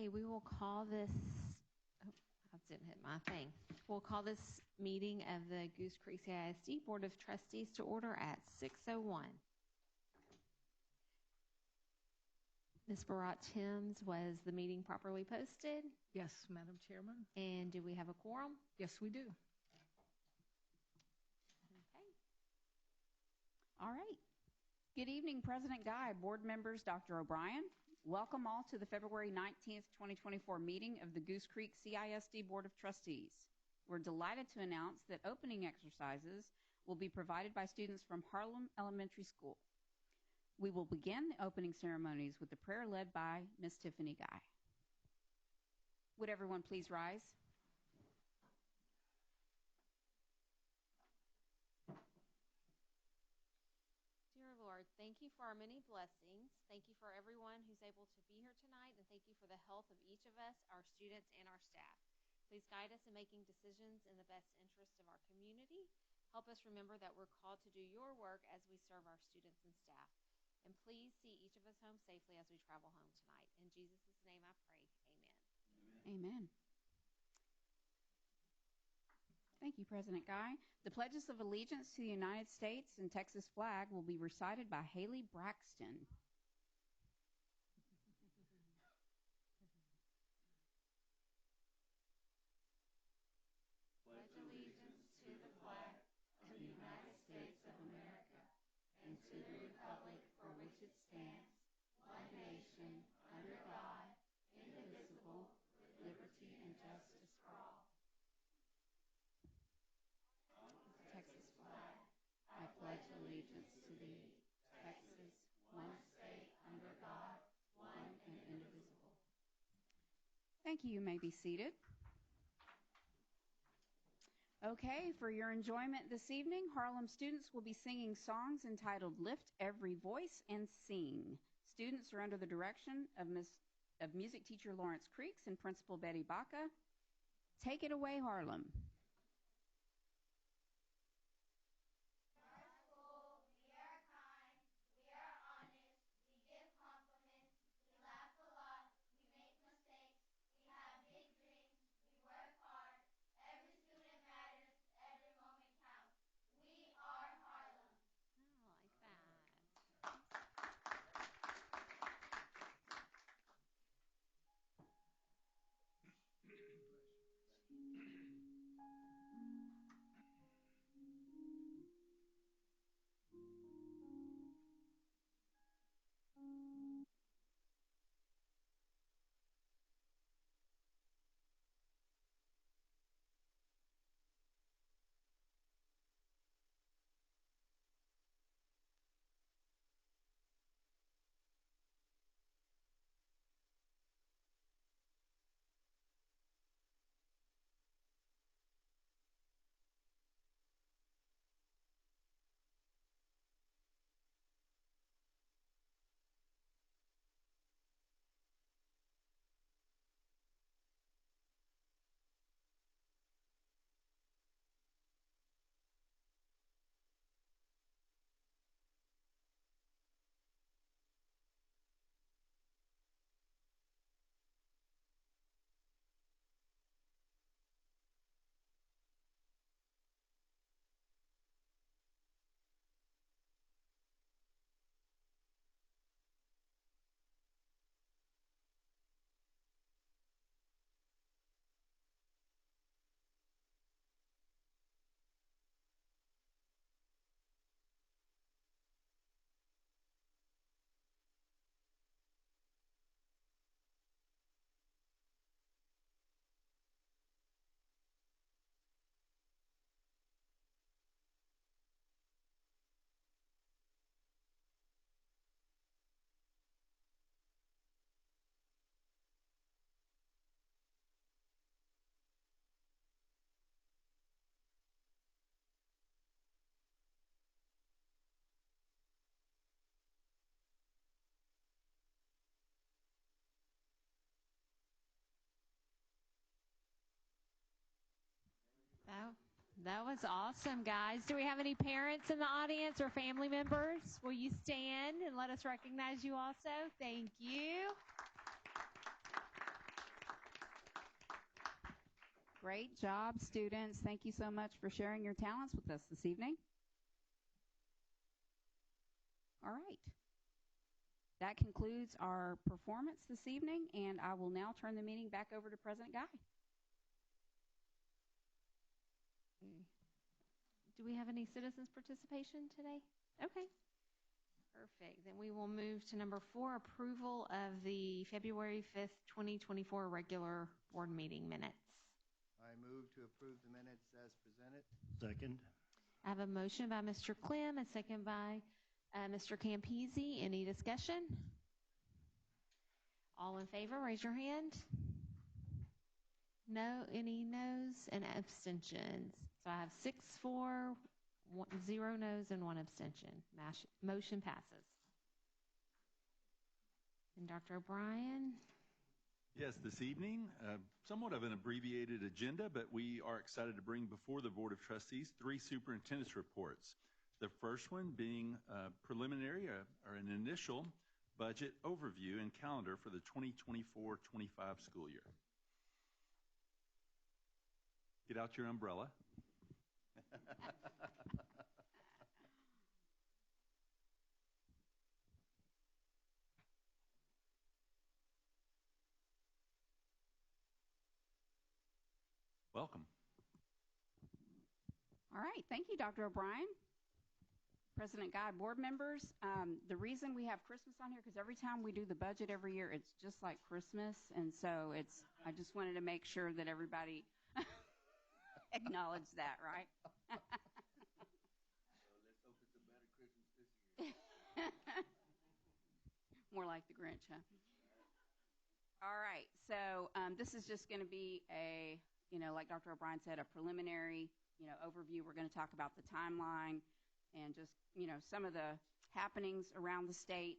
Okay, we will call this, oh, I didn't hit my thing. We'll call this meeting of the Goose Creek CISD Board of Trustees to order at 6:01. Ms. Barat-Timms, was the meeting properly posted? Yes, Madam Chairman. And do we have a quorum? Yes, we do. Okay. All right. Good evening, President Guy, board members, Dr. O'Brien. Welcome all to the February 19th, 2024 meeting of the Goose Creek CISD Board of Trustees. We're delighted to announce that opening exercises will be provided by students from Harlem Elementary School. We will begin the opening ceremonies with a prayer led by Ms. Tiffany Guy. Would everyone please rise? Dear Lord, thank you for our many blessings. Thank you for everyone who's able to be here tonight, and thank you for the health of each of us, our students, and our staff. Please guide us in making decisions in the best interest of our community. Help us remember that we're called to do your work as we serve our students and staff. And please see each of us home safely as we travel home tonight. In Jesus' name I pray, amen. Amen. Thank you, President Guy. The pledges of allegiance to the United States and Texas flag will be recited by Haley Braxton. Pledge allegiance to the flag of the United States of America and to the republic for which it stands, one nation, under God, indivisible, with liberty and justice for all. The Texas flag. I pledge allegiance to thee, Texas, one state, under God, one and indivisible. Thank you. You may be seated. Okay, for your enjoyment this evening, Harlem students will be singing songs entitled Lift Every Voice and Sing. Students are under the direction of music teacher Lawrence Creeks and Principal Betty Baca. Take it away, Harlem. That was awesome, guys. Do we have any parents in the audience or family members? Will you stand and let us recognize you also? Thank you. Great job, students. Thank you so much for sharing your talents with us this evening. All right. That concludes our performance this evening, and I will now turn the meeting back over to President Guy. Do we have any citizens participation today? Okay. Perfect. Then we will move to number 4, approval of the February 5th, 2024 regular board meeting minutes. I move to approve the minutes as presented. Second. I have a motion by Mr. Clem, a second by Mr. Campese. Any discussion? All in favor, raise your hand. No, any noes and abstentions. So I have 6 for, 0 noes and 1 abstention. Motion passes. And Dr. O'Brien? Yes, this evening, somewhat of an abbreviated agenda, but we are excited to bring before the Board of Trustees 3 superintendent's reports. The first one being preliminary or an initial budget overview and calendar for the 2024-25 school year. Get out your umbrella. Welcome. All right. Thank you, Dr. O'Brien. President Guy, board members, the reason we have Christmas on here, because every time we do the budget every year, it's just like Christmas. And so I just wanted to make sure that everybody acknowledged that, right? Let's hope it's a better Christmas this year. More like the Grinch, huh? All right. So this is just going to be like Dr. O'Brien said, a preliminary, overview. We're going to talk about the timeline and just, some of the happenings around the state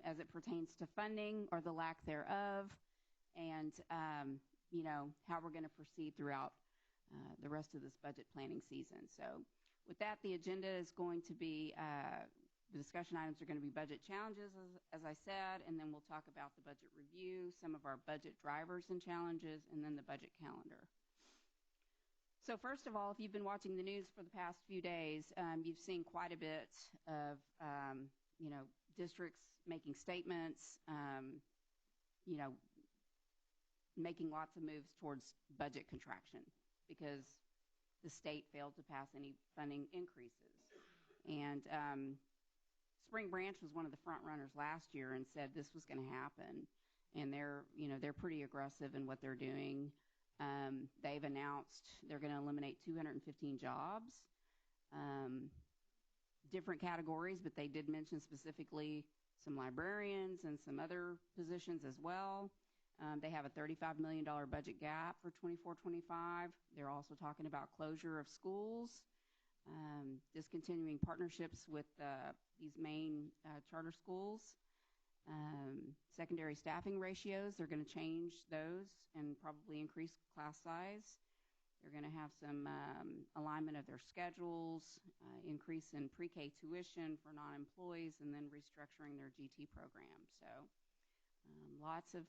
as it pertains to funding or the lack thereof, and, how we're going to proceed throughout the rest of this budget planning season. So with that, the agenda is going to be, the discussion items are going to be budget challenges, as I said, and then we'll talk about the budget review, some of our budget drivers and challenges, and then the budget calendar. So first of all, if you've been watching the news for the past few days, you've seen quite a bit of, districts making statements, making lots of moves towards budget contraction because the state failed to pass any funding increases. And Spring Branch was one of the front runners last year and said this was going to happen. And they're pretty aggressive in what they're doing. They've announced they're going to eliminate 215 jobs, different categories, but they did mention specifically some librarians and some other positions as well. They have a $35 million budget gap for 24-25. They're also talking about closure of schools, discontinuing partnerships with these main charter schools. Secondary staffing ratios, they're going to change those and probably increase class size. They're going to have some alignment of their schedules, increase in pre-K tuition for non-employees, and then restructuring their GT program. So lots of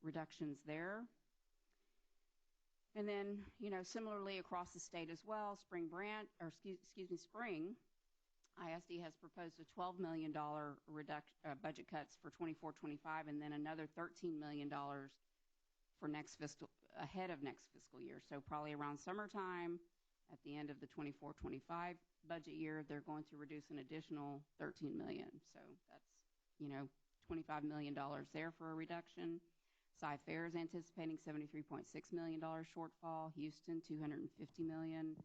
reductions there. And then, similarly across the state as well, Spring ISD has proposed a $12 million budget cuts for 24-25, and then another $13 million for ahead of next fiscal year. So probably around summertime, at the end of the 24-25 budget year, they're going to reduce an additional $13 million. So that's, $25 million there for a reduction. Cy-Fair is anticipating $73.6 million shortfall. Houston, $250 million.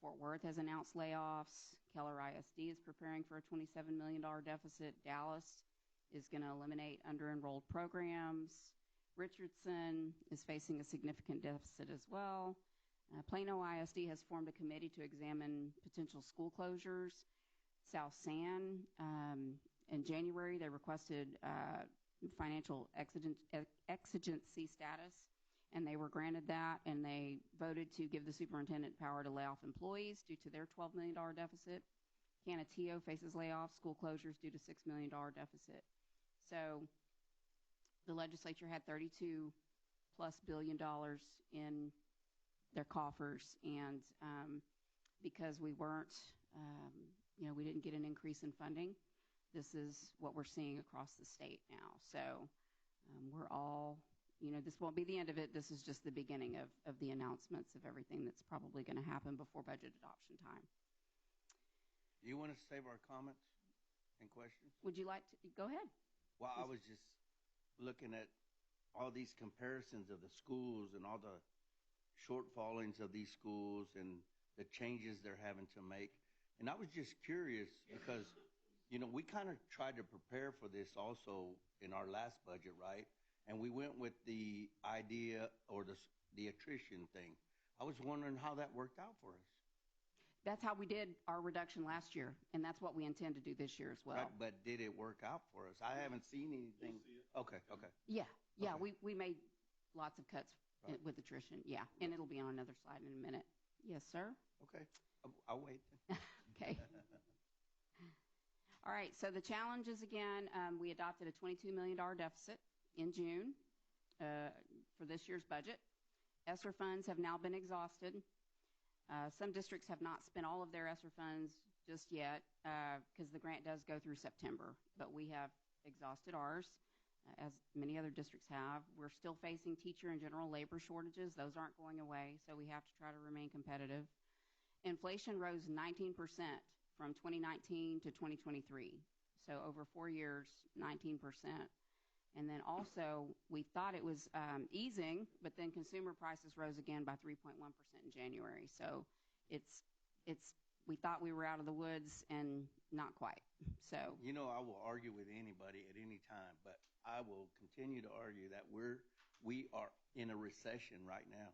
Fort Worth has announced layoffs. Keller ISD is preparing for a $27 million deficit. Dallas is going to eliminate under-enrolled programs. Richardson is facing a significant deficit as well. Plano ISD has formed a committee to examine potential school closures. South San, in January, they requested financial exigency status, and they were granted that, and they voted to give the superintendent power to lay off employees due to their $12 million deficit. Canutillo faces layoffs, school closures due to $6 million deficit. So the legislature had 32 plus billion in their coffers, and because we weren't, we didn't get an increase in funding, this is what we're seeing across the state now. So we're all, this won't be the end of it. This is just the beginning of the announcements of everything that's probably going to happen before budget adoption time. Do you want to save our comments and questions? Would you like to go ahead? Well, I was just looking at all these comparisons of the schools and all the shortfallings of these schools and the changes they're having to make. And I was just curious because, we kind of tried to prepare for this also in our last budget, right? And we went with the idea or the attrition thing. I was wondering how that worked out for us. That's how we did our reduction last year, and that's what we intend to do this year as well. Right, but did it work out for us? I haven't seen anything. Okay. Yeah, Okay. we made lots of cuts Right. with attrition, yeah, and it'll be on another slide in a minute. Yes, sir? Okay. I'll wait. Okay. All right, so the challenges again, we adopted a $22 million deficit in June for this year's budget. ESSER funds have now been exhausted. Some districts have not spent all of their ESSER funds just yet because the grant does go through September, but we have exhausted ours, as many other districts have. We're still facing teacher and general labor shortages. Those aren't going away, so we have to try to remain competitive. Inflation rose 19% from 2019 to 2023, so over 4 years, 19%. And then also, we thought it was easing, but then consumer prices rose again by 3.1% in January. So we thought we were out of the woods, and not quite. So I will argue with anybody at any time, but I will continue to argue that we are in a recession right now.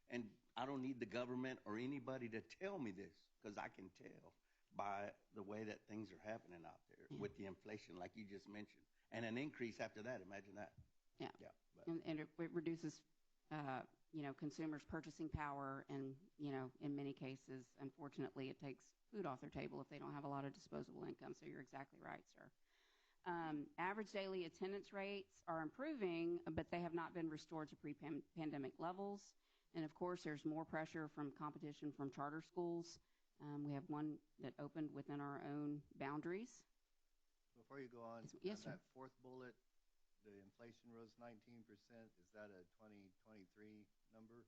And I don't need the government or anybody to tell me this, because I can tell by the way that things are happening out there with the inflation, like you just mentioned. And an increase after that, imagine that. Yeah. But And it reduces, consumers' purchasing power, and, in many cases, unfortunately, it takes food off their table if they don't have a lot of disposable income. So you're exactly right, sir. Average daily attendance rates are improving, but they have not been restored to pre-pandemic levels. And, of course, there's more pressure from competition from charter schools. We have one that opened within our own boundaries. Before you go on, Yes, sir. that fourth bullet, the inflation rose 19%. Is that a 2023 number?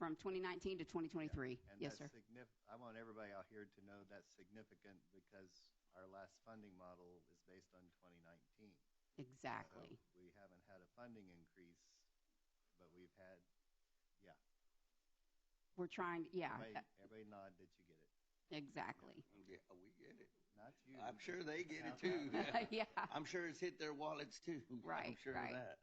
From 2019 to 2023. Yeah. And Yes, that's sir. I want everybody out here to know that's significant because our last funding model is based on 2019. Exactly. So we haven't had a funding increase, but we've had, We're trying, Everybody nod that you get it. exactly. yeah, we get it. Not you. I'm sure they get it too. Yeah. I'm sure it's hit their wallets too. Right, I'm sure right. of that.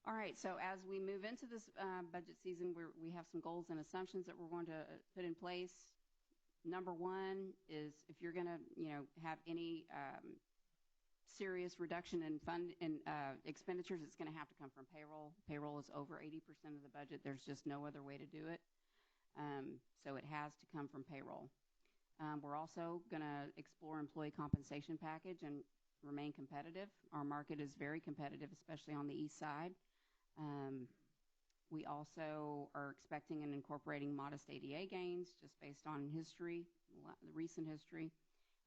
All right, so as we move into this budget season, we have some goals and assumptions that we're going to put in place. Number one is if you're going to, have any serious reduction in expenditures, it's going to have to come from payroll. Payroll is over 80% of the budget. There's just no other way to do it. So it has to come from payroll. We're also going to explore employee compensation package and remain competitive. Our market is very competitive, especially on the east side. We also are expecting and incorporating modest ADA gains just based on history, the recent history.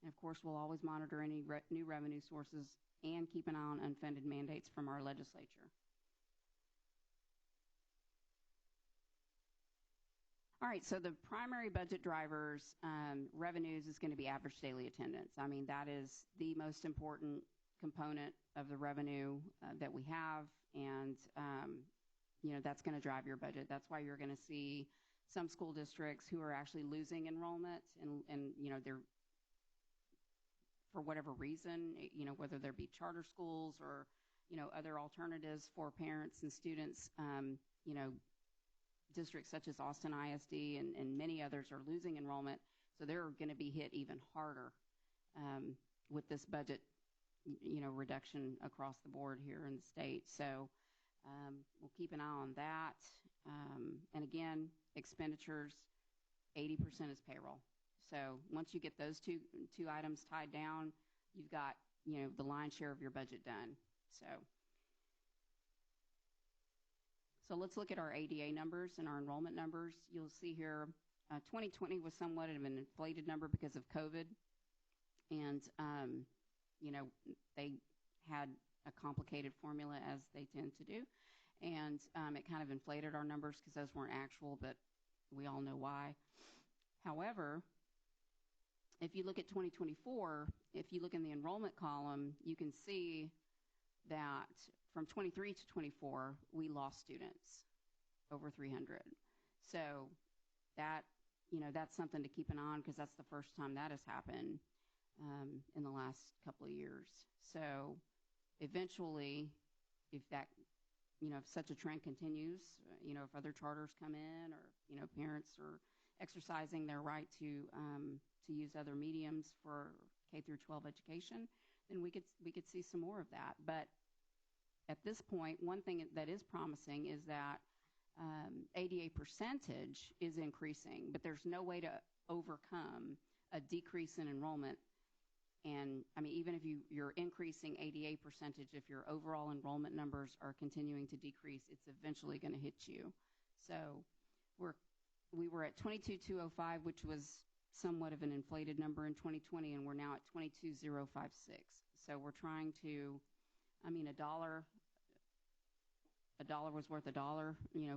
And, of course, we'll always monitor any new revenue sources and keep an eye on unfunded mandates from our legislature. All right, so the primary budget drivers, revenues, is going to be average daily attendance. I mean, that is the most important component of the revenue that we have, and, that's going to drive your budget. That's why you're going to see some school districts who are actually losing enrollment, and they're, for whatever reason, whether there be charter schools or, other alternatives for parents and students, districts such as Austin ISD and many others are losing enrollment. So they're going to be hit even harder with this budget, reduction across the board here in the state. So we'll keep an eye on that. And again, expenditures, 80% is payroll. So once you get those two items tied down, you've got the lion's share of your budget done. So let's look at our ADA numbers and our enrollment numbers. You'll see here 2020 was somewhat of an inflated number because of COVID. And, they had a complicated formula, as they tend to do. And it kind of inflated our numbers because those weren't actual, but we all know why. However, if you look at 2024, if you look in the enrollment column, you can see that from 23 to 24, we lost students, over 300. So that, that's something to keep an eye on because that's the first time that has happened in the last couple of years. So eventually, if that, if such a trend continues, if other charters come in or, parents are exercising their right to use other mediums for K through 12 education, then we could see some more of that. But at this point, one thing that is promising is that ADA percentage is increasing, but there's no way to overcome a decrease in enrollment. And I mean, even if you're increasing ADA percentage, if your overall enrollment numbers are continuing to decrease, it's eventually going to hit you. So we were at 22,205, which was somewhat of an inflated number in 2020, and we're now at 22,056. So we're trying to, a dollar was worth $1,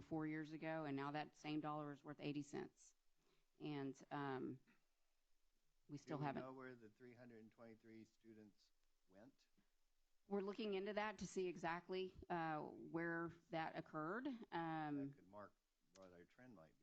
4 years ago, and now that same dollar is worth 80 cents. And we still haven't. Do we know where the 323 students went? We're looking into that to see exactly where that occurred. That could mark what our trend might be.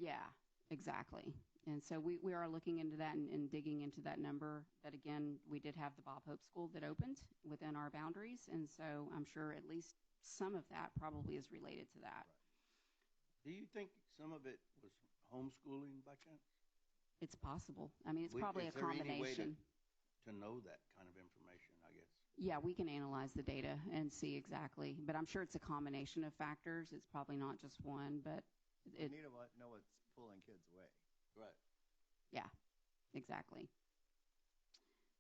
Yeah, exactly. And so we are looking into that and digging into that number. But again, we did have the Bob Hope School that opened within our boundaries. And so I'm sure at least some of that probably is related to that. Right. Do you think some of it was homeschooling by chance? It's possible. It's probably a combination. Is there any way to know that kind of information, I guess? Yeah, we can analyze the data and see exactly. But I'm sure it's a combination of factors. It's probably not just one, but we need to know what's pulling kids away. Right. Yeah, exactly.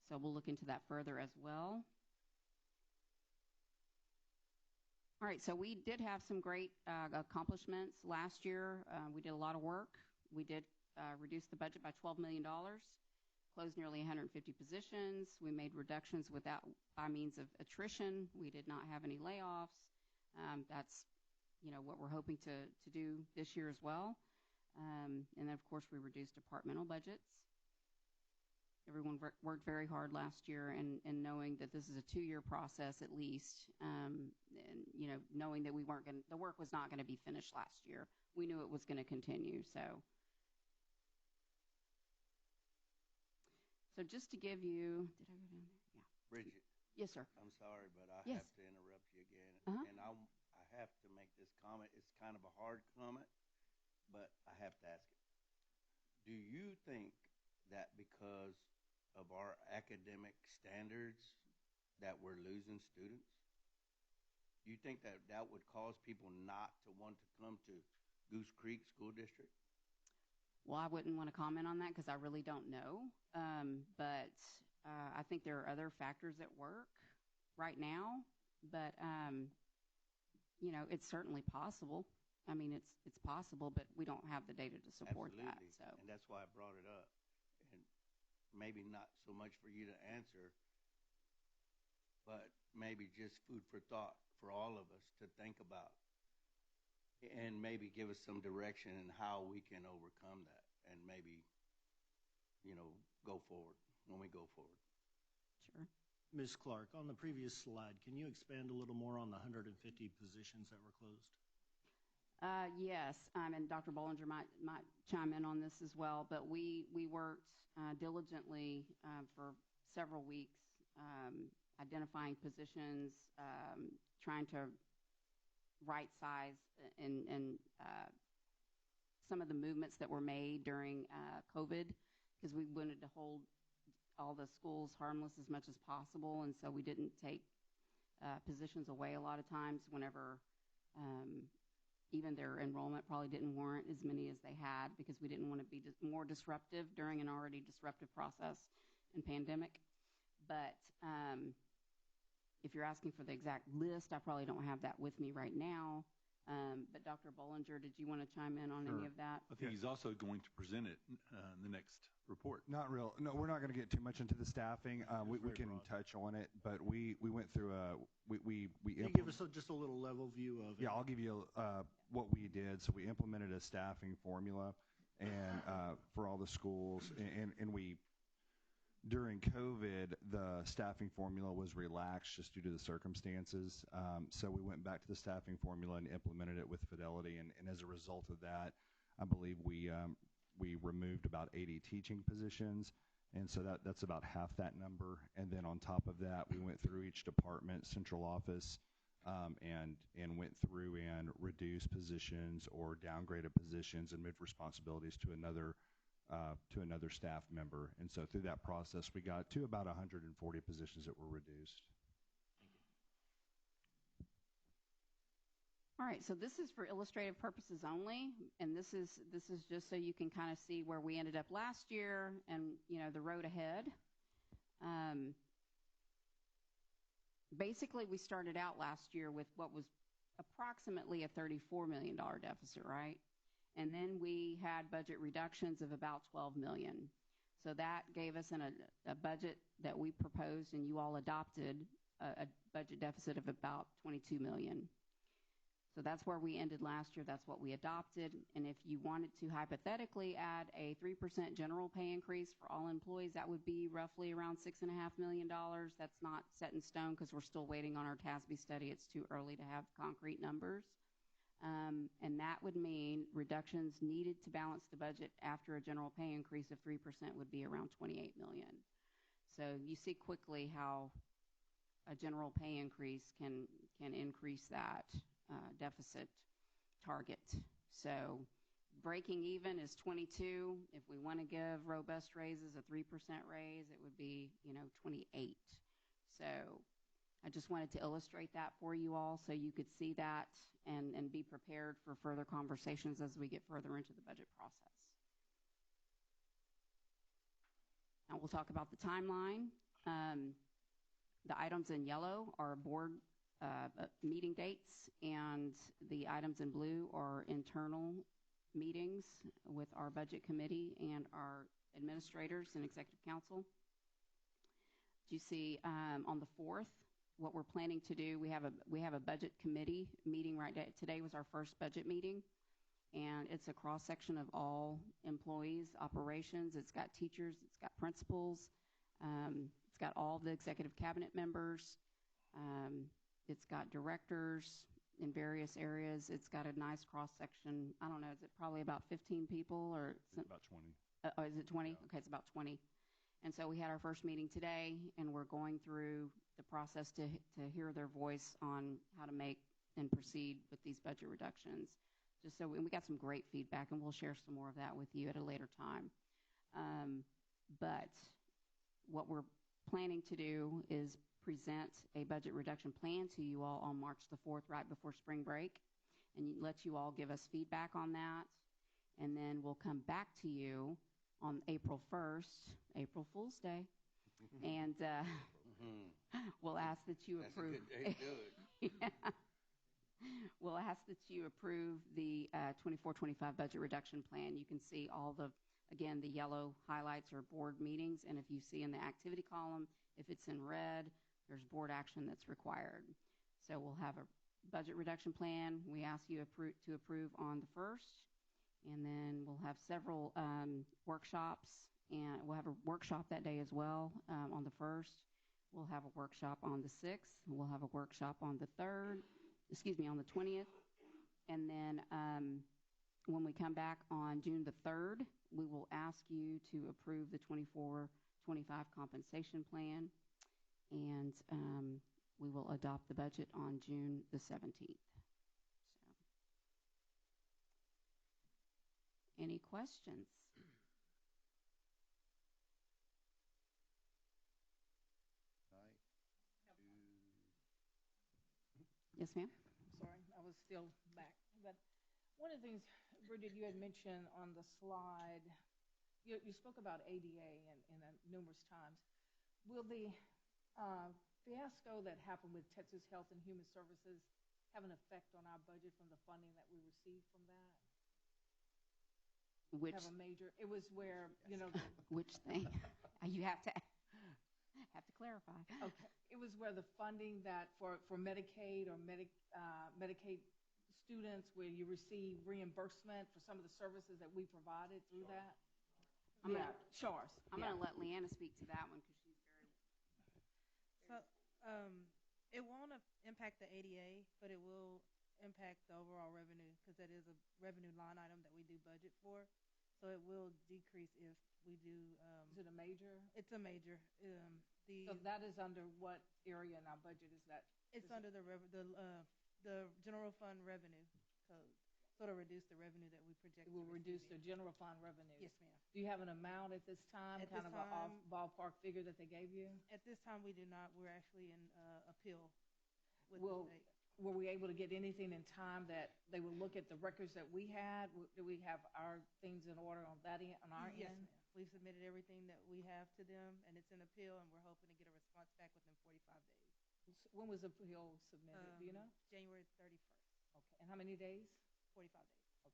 So we'll look into that further as well. All right, so we did have some great accomplishments last year. We did a lot of work. We did reduce the budget by $12 million, closed nearly 150 positions. We made reductions by means of attrition. We did not have any layoffs. That's what we're hoping to do this year as well. And then, of course, we reduced departmental budgets. Everyone worked very hard last year, and knowing that this is a 2-year process at least, and knowing that the work was not going to be finished last year. We knew it was going to continue. So just to give you, did I go down there? Yeah. Bridget. Yes, sir. I'm sorry, but I Yes. have to interrupt you again. Uh-huh. And I have to make this comment. It's kind of a hard comment, but I have to ask it. Do you think that because of our academic standards that we're losing students? Do you think that would cause people not to want to come to Goose Creek School District? Well, I wouldn't want to comment on that because I really don't know. But I think there are other factors at work right now. But, it's certainly possible. It's possible, but we don't have the data to support that. Absolutely. So. And that's why I brought it up. And maybe not so much for you to answer, but maybe just food for thought for all of us to think about and maybe give us some direction in how we can overcome that and maybe, go forward when we go forward. Sure. Ms. Clark, on the previous slide, can you expand a little more on the 150 positions that were closed? Yes, and Dr. Bollinger might chime in on this as well, but we worked diligently for several weeks identifying positions, trying to right size and some of the movements that were made during COVID, because we wanted to hold all the schools harmless as much as possible, and so we didn't take positions away a lot of times whenever even their enrollment probably didn't warrant as many as they had, because we didn't want to be more disruptive during an already disruptive process and pandemic. But if you're asking for the exact list, I probably don't have that with me right now. But Dr. Bollinger, did you want to chime in on any Sure. of that? I think he's also going to present it in the next report. No, we're not going to get too much into the staffing. We can touch on it, but we went through we Can you give us just a little level view of it? Yeah, I'll give you what we did. So we implemented a staffing formula and for all the schools, and we during COVID, the staffing formula was relaxed just due to the circumstances. So we went back to the staffing formula and implemented it with Fidelity. And as a result of that, I believe we removed about 80 teaching positions. And so that's about half that number. And then on top of that, we went through each department, central office, and went through and reduced positions or downgraded positions and moved responsibilities to another staff member. And so through that process, we got to about 140 positions that were reduced. All right, so this is for illustrative purposes only, and this is just so you can kind of see where we ended up last year and, you know, the road ahead. Basically, we started out last year with what was approximately a $34 million deficit, right? And then we had budget reductions of about $12 million. So that gave us a budget that we proposed and you all adopted, a budget deficit of about $22 million. So that's where we ended last year. That's what we adopted. And if you wanted to hypothetically add a 3% general pay increase for all employees, that would be roughly around $6.5 million. That's not set in stone because we're still waiting on our TASB study. It's too early to have concrete numbers. And that would mean reductions needed to balance the budget after a general pay increase of 3% would be around $28 million. So you see quickly how a general pay increase can increase that deficit target. So breaking even is 22. If we want to give robust raises a 3% raise, it would be, 28. So I just wanted to illustrate that for you all so you could see that and be prepared for further conversations as we get further into the budget process. Now we'll talk about the timeline. The items in yellow are board meeting dates, and the items in blue are internal meetings with our budget committee and our administrators and executive council. You see on the 4th, what we're planning to do, we have a budget committee meeting right now. Today was our first budget meeting, and it's a cross-section of all employees, operations. It's got teachers, it's got principals, it's got all the executive cabinet members, it's got directors in various areas. It's got a nice cross-section. I don't know, is it probably about 15 people or About 20. Oh, is it 20? Yeah. Okay, it's about 20. And so we had our first meeting today, and we're going through the process to hear their voice on how to make and proceed with these budget reductions. Just so, and we got some great feedback, and we'll share some more of that with you at a later time. But what we're planning to do is present a budget reduction plan to you all on March the 4th, right before spring break, and let you all give us feedback on that. And then we'll come back to you on April 1st, April Fool's Day, and we'll ask that you approve. That's a good day to do it. Yeah. We'll ask that you approve the 24-25 budget reduction plan. You can see all again, the yellow highlights are board meetings, and if you see in the activity column, if it's in red, there's board action that's required. So we'll have a budget reduction plan. We ask you to approve on the 1st, and then we'll have several workshops, and we'll have a workshop that day as well on the 1st. We'll have a workshop on the 6th. We'll have a workshop on the 20th. And then when we come back on June the 3rd, we will ask you to approve the 24-25 compensation plan, and we will adopt the budget on June the 17th. So, any questions? Yes, ma'am. Sorry, I was still back. But one of the things, Bridget, you had mentioned on the slide, you spoke about ADA and numerous times. Will the Fiasco that happened with Texas Health and Human Services have an effect on our budget from the funding that we received from that? Which, Have a major, it was where, you know, which thing? You have to clarify. okay, it was where the funding that for Medicaid or Medicaid students, where you receive reimbursement for some of the services that we provided through that. SHARS. I'm going to let Leanna speak to that one because she's very. So, it won't impact the ADA, but it will impact the overall revenue because that is a revenue line item that we do budget for. So it will decrease if we do. Is it a major? It's a major. So that is under what area in our budget is that? It's under the general fund revenue code. So it'll reduce the revenue that we project. It will reduce the general fund revenue. Yes, ma'am. Do you have an amount at this time, At kind this of a off time- ballpark figure that they gave you? At this time, we do not. We're actually in appeal with Well, the state. were we able to get anything in time that they would look at the records that we had? Do we have our things in order on that end, on our Yes, end? ma'am. We've submitted everything that we have to them, and it's in appeal, and we're hoping to get a response back within 45 days. When was the appeal submitted? Do you know? January 31st, Okay. And how many days? 45 days. Okay.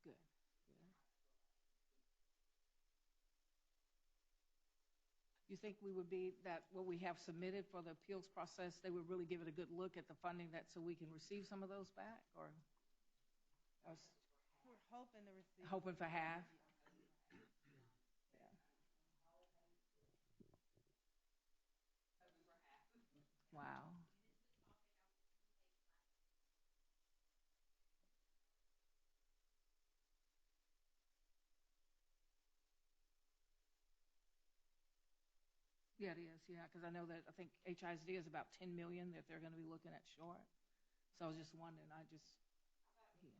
Good. Good. You think we would be, that what we have submitted for the appeals process, they would really give it a good look at the funding that, so we can receive some of those back, or We're hoping to receive. hoping for half? Yeah. Wow. Yeah, it is, yeah, because I know that, I think HISD is about 10 million that they're going to be looking at short. So I was just wondering, yeah.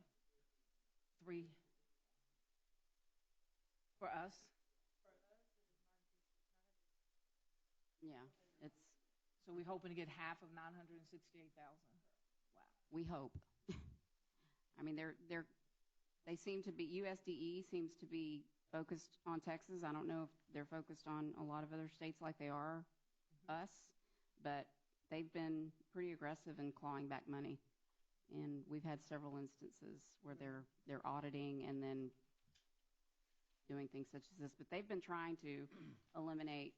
3 for us? Yeah, it's. So we're hoping to get half of 968,000. Wow. We hope. I mean, they seem to be, USDE seems to be focused on Texas. I don't know if they're focused on a lot of other states like they are us, but they've been pretty aggressive in clawing back money. And we've had several instances where they're auditing and then doing things such as this. But they've been trying to eliminate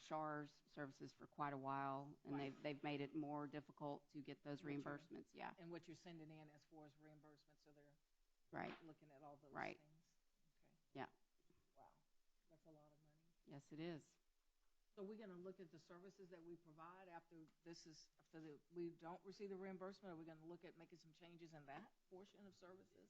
SHARS services for quite a while, and Right. they've made it more difficult to get those What you're- reimbursements. Yeah, And what you're sending in as far as reimbursement, so they're right. looking at all those Right. things. Okay. Yeah. Wow. That's a lot of money. Yes, it is. So we're going to look at the services that we provide after we don't receive the reimbursement, or we're going to look at making some changes in that portion of services?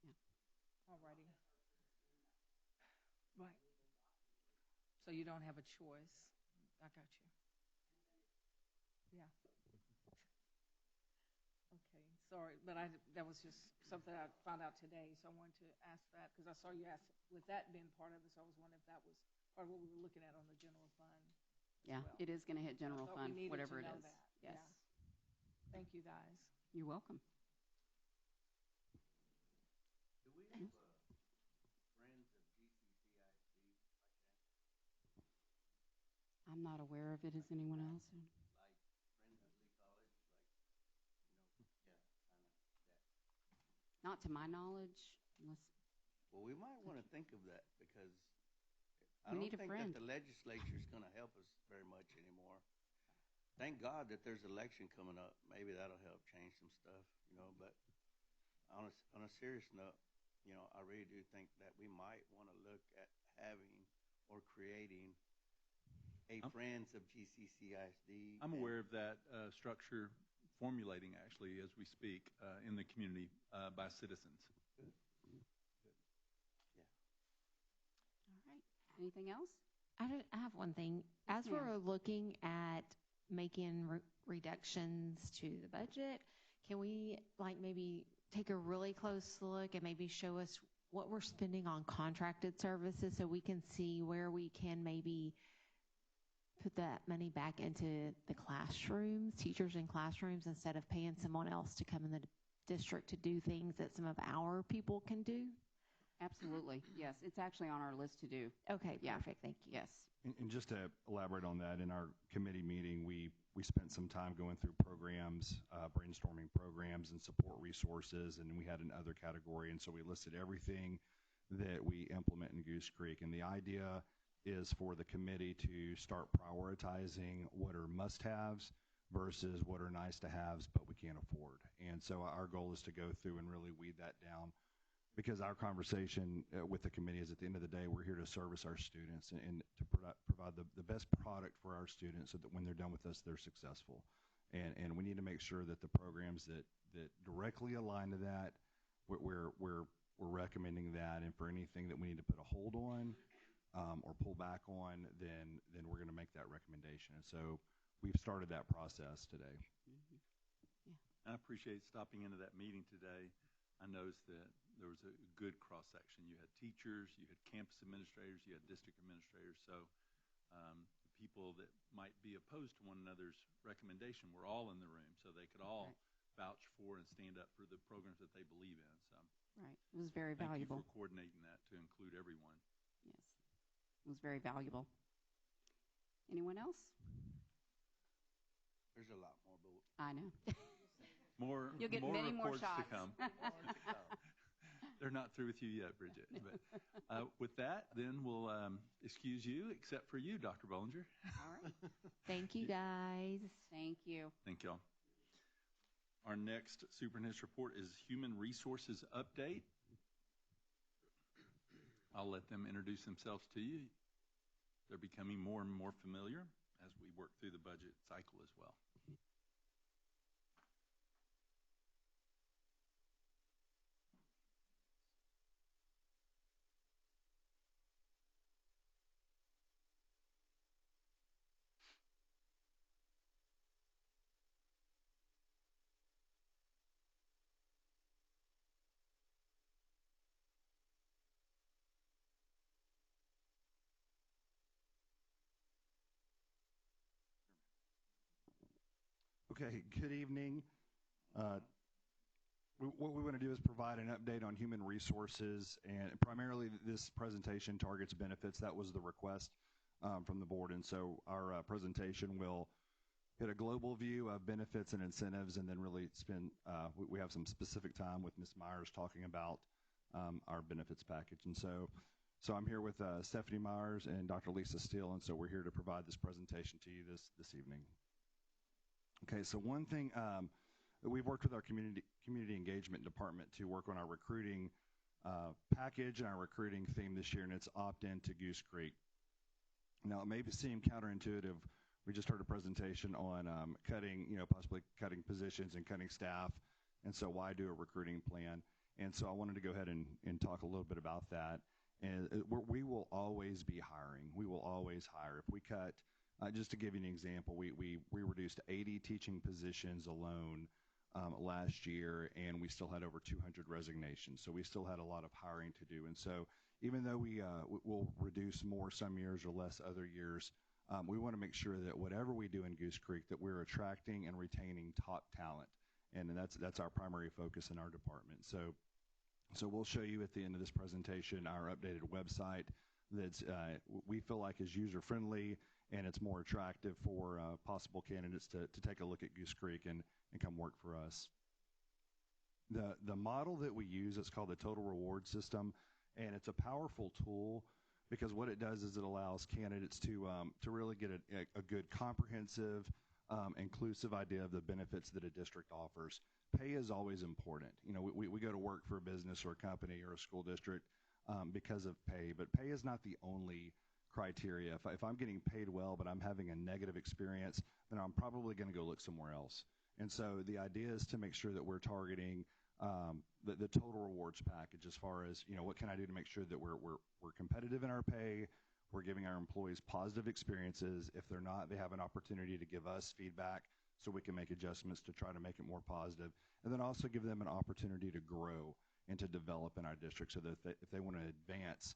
Yeah. Alrighty. Right. So you don't have a choice. I got you. Yeah. Okay, sorry, but that was just something I found out today, so I wanted to ask that, because I saw you ask, with that being part of it, so I was wondering if that was part of what we were looking at on the general fund. Yeah, well. it is going to hit general thought we fund, needed to whatever it know is. that. Yes. Yeah. Thank you, guys. You're welcome. Do we have Friends of GCCISD by chance? I'm not aware of it. Is anyone else? Like Friends of Lee College? Like, yeah, kind of that. Not to my knowledge, unless. Well, we might want to think of that because I We don't need a think friend. that the legislature is going to help us very much anymore. Thank God that there's election coming up. Maybe that'll help change some stuff, But on a serious note, I really do think that we might want to look at having or creating a Friends of GCCISD. I'm aware of that structure formulating actually as we speak in the community by citizens. Good. Good. Yeah. All right. Anything else? I have one thing. As ma'am. we're looking at making reductions to the budget, can we maybe take a really close look and maybe show us what we're spending on contracted services so we can see where we can maybe put that money back into the classrooms, teachers in classrooms, instead of paying someone else to come in the district to do things that some of our people can do? Absolutely. Yes. It's actually on our list to do. Okay, Yeah. perfect. Thank you. Yes. And just to elaborate on that, in our committee meeting, we spent some time going through programs, brainstorming programs and support resources, and we had another category. And so we listed everything that we implement in Goose Creek. And the idea is for the committee to start prioritizing what are must-haves versus what are nice-to-haves but we can't afford. And so our goal is to go through and really weed that down, because our conversation with the committee is, at the end of the day, we're here to service our students and to provide the best product for our students so that when they're done with us, they're successful. And we need to make sure that the programs that directly align to that, we're recommending that. And for anything that we need to put a hold on or pull back on, then we're going to make that recommendation. And so we've started that process today. Mm-hmm. I appreciate stopping into that meeting today. I noticed that there was a good cross-section. You had teachers, you had campus administrators, you had district administrators. So the people that might be opposed to one another's recommendation were all in the room, so they could all vouch for and stand up for the programs that they believe in. So Right. It was very valuable. Thank you for coordinating that to include everyone. Yes. It was very valuable. Anyone else? There's a lot more, but I know. You'll get many more reports shots. to come. They're not through with you yet, Bridget. But with that, then we'll excuse you, except for you, Dr. Bollinger. All right. Thank you, guys. Thank you. Thank y'all. Our next superintendent's report is Human Resources Update. I'll let them introduce themselves to you. They're becoming more and more familiar as we work through the budget cycle as well. Okay, good evening. What we want to do is provide an update on human resources, and primarily this presentation targets benefits. That was the request from the board, and so our presentation will hit a global view of benefits and incentives, and then really we have some specific time with Ms. Myers talking about our benefits package. And so I'm here with Stephanie Myers and Dr. Lisa Steele, and so we're here to provide this presentation to you this evening. Okay, so one thing, we've worked with our community engagement department to work on our recruiting package and our recruiting theme this year, and it's opt-in to Goose Creek. Now, it may seem counterintuitive. We just heard a presentation on possibly cutting positions and cutting staff, and so why do a recruiting plan? And so I wanted to go ahead and talk a little bit about that. And we will always be hiring. We will always hire. If we cut, just to give you an example, we reduced 80 teaching positions alone last year, and we still had over 200 resignations. So we still had a lot of hiring to do. And so even though we'll reduce more some years or less other years, we want to make sure that whatever we do in Goose Creek, that we're attracting and retaining top talent. And that's our primary focus in our department. So we'll show you at the end of this presentation our updated website that's we feel like is user-friendly, and it's more attractive for possible candidates to take a look at Goose Creek and come work for us. The model that we use, it's called the Total Reward System, and it's a powerful tool because what it does is it allows candidates to really get a good comprehensive, inclusive idea of the benefits that a district offers. Pay is always important. You know, we go to work for a business or a company or a school district because of pay, but pay is not the only criteria. If I'm getting paid well but I'm having a negative experience, then I'm probably going to go look somewhere else. And so the idea is to make sure that we're targeting the total rewards package as far as, you know, what can I do to make sure that we're competitive in our pay, we're giving our employees positive experiences. If they're not, they have an opportunity to give us feedback so we can make adjustments to try to make it more positive, and then also give them an opportunity to grow. and to develop in our district, so that if they want to advance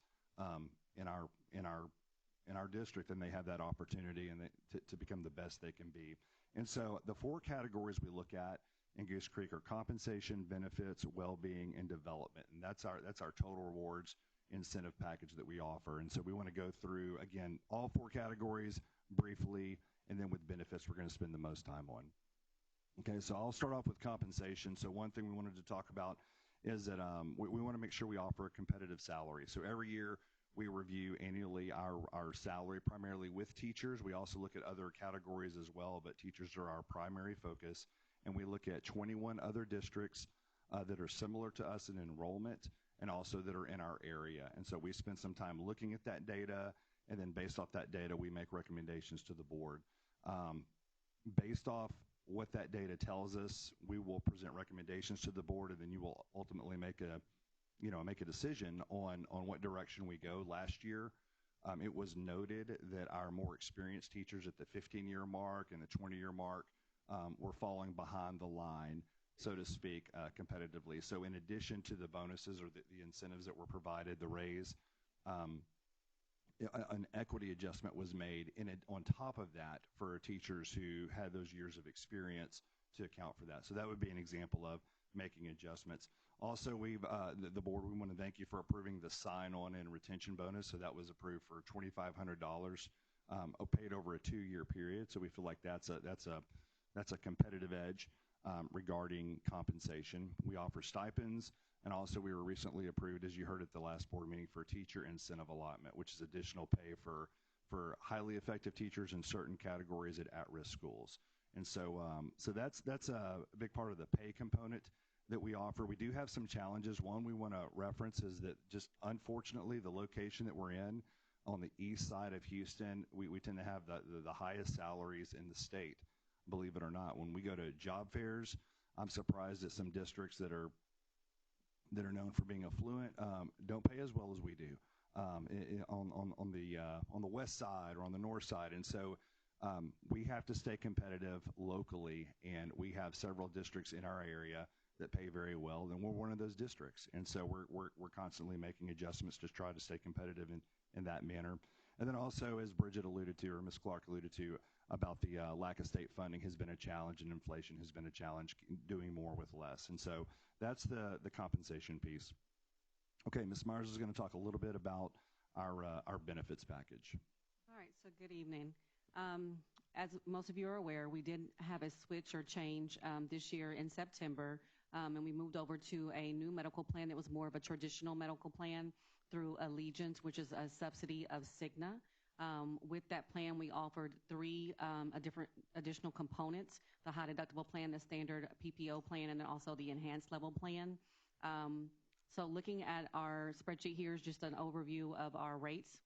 in our district, then they have that opportunity and to become the best they can be. And so the 4 categories we look at in Goose Creek are compensation, benefits, well-being, and development. And that's our total rewards incentive package that we offer. And so we want to go through, again, all 4 categories briefly, and then with benefits we're going to spend the most time on. Okay, so I'll start off with compensation. So one thing we wanted to talk about is that we want to make sure we offer a competitive salary. So every year we review annually our salary, primarily with teachers. We also look at other categories as well, but teachers are our primary focus. And we look at 21 other districts that are similar to us in enrollment and also that are in our area. And so we spend some time looking at that data, and then based off that data, we make recommendations to the board. Based off what that data tells us, we will present recommendations to the board, and then you will ultimately make a decision on what direction we go. Last year, it was noted that our more experienced teachers at the 15-year mark and the 20-year mark were falling behind the line, so to speak, competitively. So in addition to the bonuses or the incentives that were provided, the raise, an equity adjustment was made on top of that for teachers who had those years of experience to account for that. So that would be an example of making adjustments. Also, the board, we want to thank you for approving the sign-on and retention bonus. So that was approved for $2,500, paid over a 2-year period. So we feel like that's a competitive edge regarding compensation. We offer stipends, and also we were recently approved, as you heard at the last board meeting, for teacher incentive allotment, which is additional pay for highly effective teachers in certain categories at-risk schools. And so that's a big part of the pay component that we offer. We do have some challenges. One we want to reference is that just unfortunately the location that we're in on the east side of Houston, we tend to have the highest salaries in the state, believe it or not. When we go to job fairs, I'm surprised that some districts that are known for being affluent don't pay as well as we do on the west side or on the north side. And so we have to stay competitive locally, and we have several districts in our area that pay very well, and we're one of those districts. And so we're constantly making adjustments to try to stay competitive in that manner. And then also, as Bridget alluded to, or Ms. Clark alluded to, about the lack of state funding has been a challenge, and inflation has been a challenge, doing more with less. And so that's the compensation piece. Okay, Ms. Myers is going to talk a little bit about our benefits package. All right, so good evening. As most of you are aware, we did have a switch or change this year in September, and we moved over to a new medical plan that was more of a traditional medical plan through Allegiance, which is a subsidy of Cigna. With that plan, we offered 3 different additional components: the high deductible plan, the standard PPO plan, and then also the enhanced level plan. So looking at our spreadsheet here is just an overview of our rates,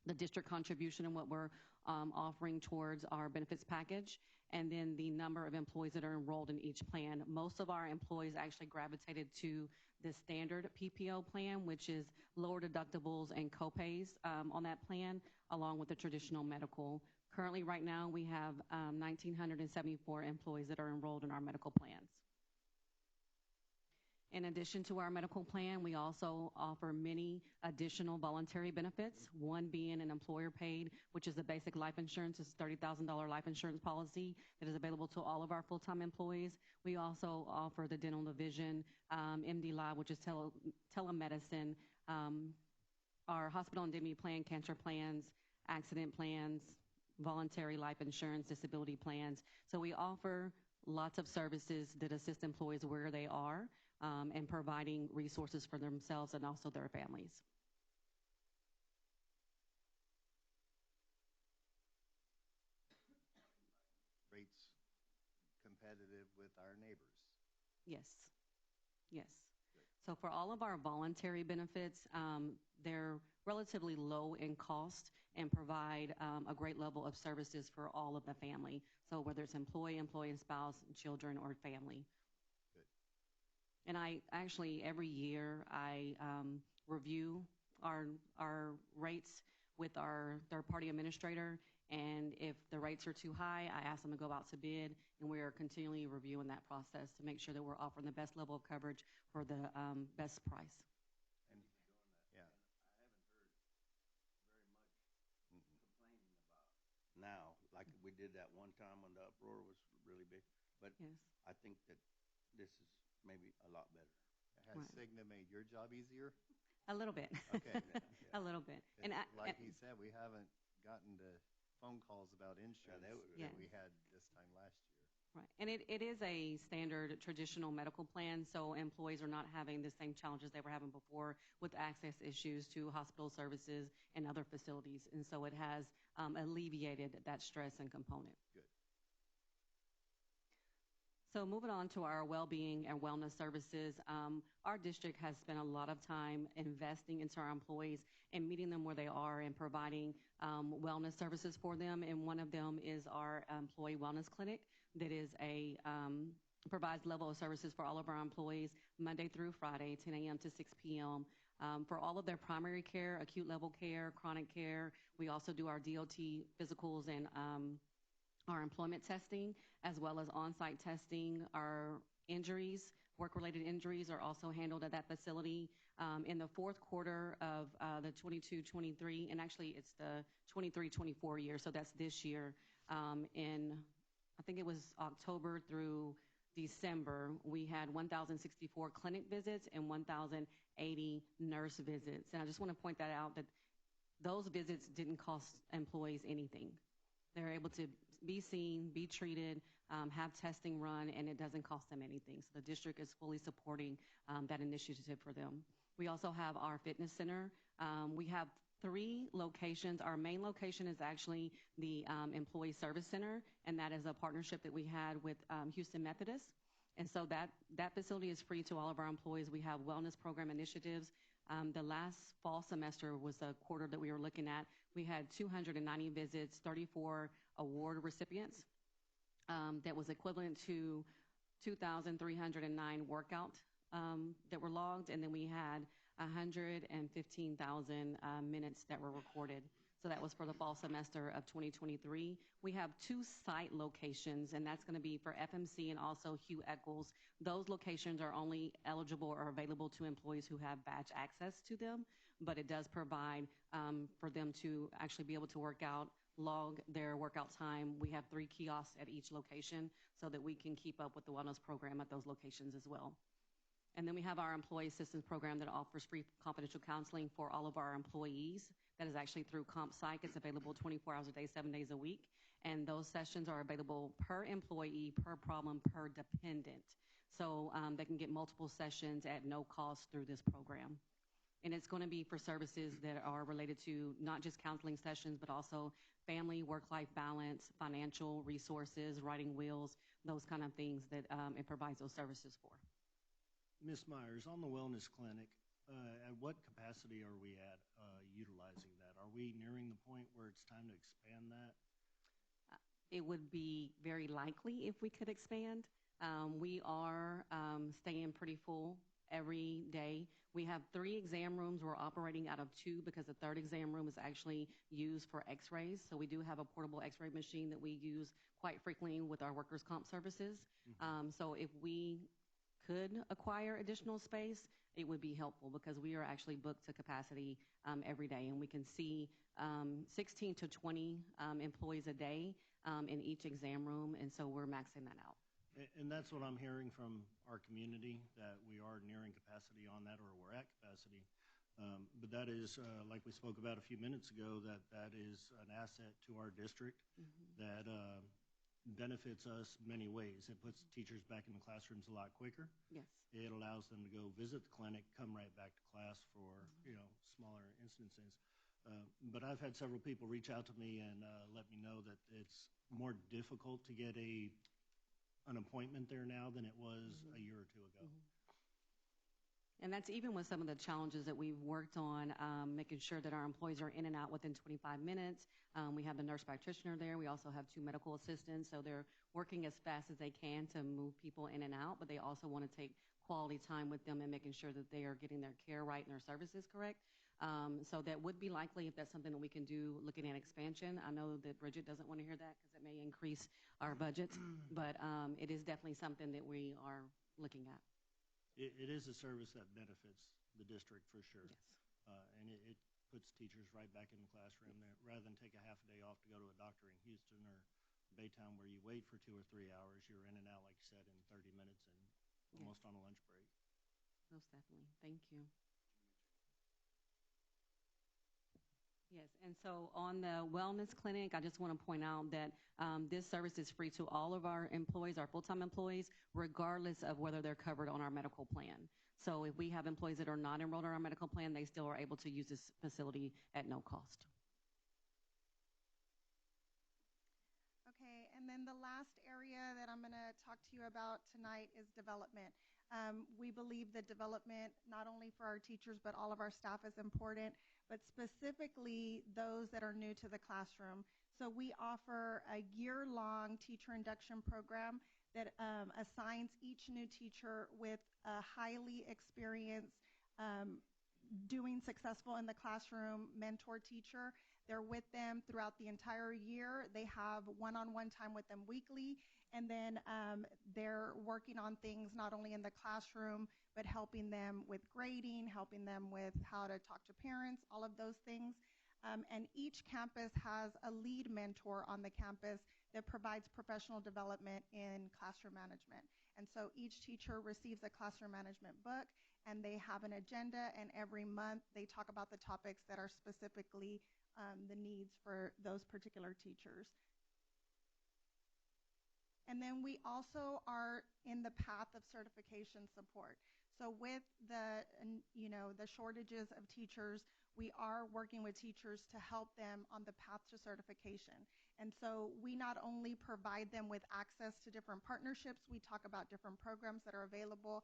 the district contribution, and what we're offering towards our benefits package, and then the number of employees that are enrolled in each plan. Most of our employees actually gravitated to the standard PPO plan, which is lower deductibles and copays on that plan, along with the traditional medical. Currently, right now, we have 1,974 employees that are enrolled in our medical plans. In addition to our medical plan, we also offer many additional voluntary benefits, one being an employer paid, which is the basic life insurance. It's a $30,000 life insurance policy that is available to all of our full-time employees. We also offer the dental and the vision, MD Live, which is telemedicine, our hospital indemnity plan, cancer plans, accident plans, voluntary life insurance, disability plans. So we offer lots of services that assist employees where they are, and providing resources for themselves and also their families. Rates competitive with our neighbors. Yes, yes. So for all of our voluntary benefits, they're relatively low in cost and provide a great level of services for all of the family. So whether it's employee and spouse, children, or family. And I actually, every year, I review our rates with our third-party administrator, And if the rates are too high, I ask them to go out to bid, and we are continually reviewing that process to make sure that we're offering the best level of coverage for the best price. And, yeah. Now, like we did that one time when the uproar was really big, but Yes. I think that this is maybe a lot better. Has Right. Cigna made your job easier? A little bit. Okay. A little bit. And Like he said, we haven't gotten to phone calls about insurance Yeah. that we had this time last year. right. And it is a standard traditional medical plan, so employees are not having the same challenges they were having before with access issues to hospital services and other facilities. And so it has alleviated that stress and component. Good. So moving on to our well-being and wellness services, our district has spent a lot of time investing into our employees and meeting them where they are and providing wellness services for them. And one of them is our employee wellness clinic that is provides level of services for all of our employees Monday through Friday, 10 a.m. to 6 p.m. For all of their primary care, acute level care, chronic care. We also do our DOT physicals and our employment testing, as well as on-site testing. Our injuries, work-related injuries, are also handled at that facility. In the fourth quarter of the 22-23, and actually it's the 23-24 year, so that's this year, I think it was October through December, we had 1,064 clinic visits and 1,080 nurse visits. And I just want to point that out, that those visits didn't cost employees anything. They're able to be seen, be treated, have testing run, and it doesn't cost them anything. So the district is fully supporting that initiative for them. We also have our fitness center. We have 3 locations. Our main location is actually the Employee Service Center, and that is a partnership that we had with Houston Methodist. And so that facility is free to all of our employees. We have wellness program initiatives. The last fall semester was a quarter that we were looking at. We had 290 visits, 34 award recipients. That was equivalent to 2,309 workout that were logged, and then we had 115,000 minutes that were recorded. So that was for the fall semester of 2023. We have 2 site locations, and that's going to be for FMC and also Hugh Eccles. Those locations are only eligible or available to employees who have badge access to them, but it does provide for them to actually be able to work out, log their workout time. We have 3 kiosks at each location so that we can keep up with the wellness program at those locations as well. And then we have our employee assistance program that offers free confidential counseling for all of our employees. That is actually through CompPsych. It's available 24 hours a day, 7 days a week. And those sessions are available per employee, per problem, per dependent. So they can get multiple sessions at no cost through this program. And it's going to be for services that are related to not just counseling sessions, but also family, work-life balance, financial resources, writing wills, those kind of things that it provides those services for. Ms. Myers, on the wellness clinic, at what capacity are we at utilizing that? Are we nearing the point where it's time to expand that? It would be very likely if we could expand. We are staying pretty full every day. We have 3 exam rooms. We're operating out of 2 because the 3rd exam room is actually used for x-rays. So we do have a portable x-ray machine that we use quite frequently with our workers' comp services. Mm-hmm. So if we could acquire additional space, it would be helpful because we are actually booked to capacity every day, and we can see 16 to 20 employees a day in each exam room, and so we're maxing that out. And that's what I'm hearing from our community, that we are nearing capacity on that, or we're at capacity. But that is, like we spoke about a few minutes ago, that is an asset to our district. Mm-hmm. That benefits us many ways. It puts teachers back in the classrooms a lot quicker. Yes. It allows them to go visit the clinic, come right back to class for smaller instances. But I've had several people reach out to me and let me know that it's more difficult to get an appointment there now than it was mm-hmm. a year or 2 ago. Mm-hmm. And that's even with some of the challenges that we've worked on, making sure that our employees are in and out within 25 minutes. We have the nurse practitioner there. We also have 2 medical assistants. So they're working as fast as they can to move people in and out, but they also want to take quality time with them and making sure that they are getting their care right and their services correct. So that would be likely, if that's something that we can do, looking at expansion. I know that Bridget doesn't want to hear that because it may increase our budgets, but it is definitely something that we are looking at. It is a service that benefits the district for sure. Yes. And it puts teachers right back in the classroom there, rather than take a half a day off to go to a doctor in Houston or Baytown where you wait for 2 or 3 hours. You're in and out, like you said, in 30 minutes and almost on a lunch break. Most definitely. Thank you. Yes, and so on the wellness clinic, I just want to point out that this service is free to all of our employees, our full-time employees, regardless of whether they're covered on our medical plan. So if we have employees that are not enrolled in our medical plan, they still are able to use this facility at no cost. Okay, and then the last area that I'm going to talk to you about tonight is development. We believe that development, not only for our teachers, but all of our staff is important, but specifically those that are new to the classroom. So we offer a year-long teacher induction program that assigns each new teacher with a highly experienced, doing successful in the classroom mentor teacher. They're with them throughout the entire year. They have one-on-one time with them weekly, and then they're working on things not only in the classroom, but helping them with grading, helping them with how to talk to parents, all of those things. And each campus has a lead mentor on the campus that provides professional development in classroom management. And so each teacher receives a classroom management book, and they have an agenda, and every month they talk about the topics that are specifically the needs for those particular teachers. And then we also are in the path of certification support. So with the shortages of teachers, we are working with teachers to help them on the path to certification. And so we not only provide them with access to different partnerships, we talk about different programs that are available.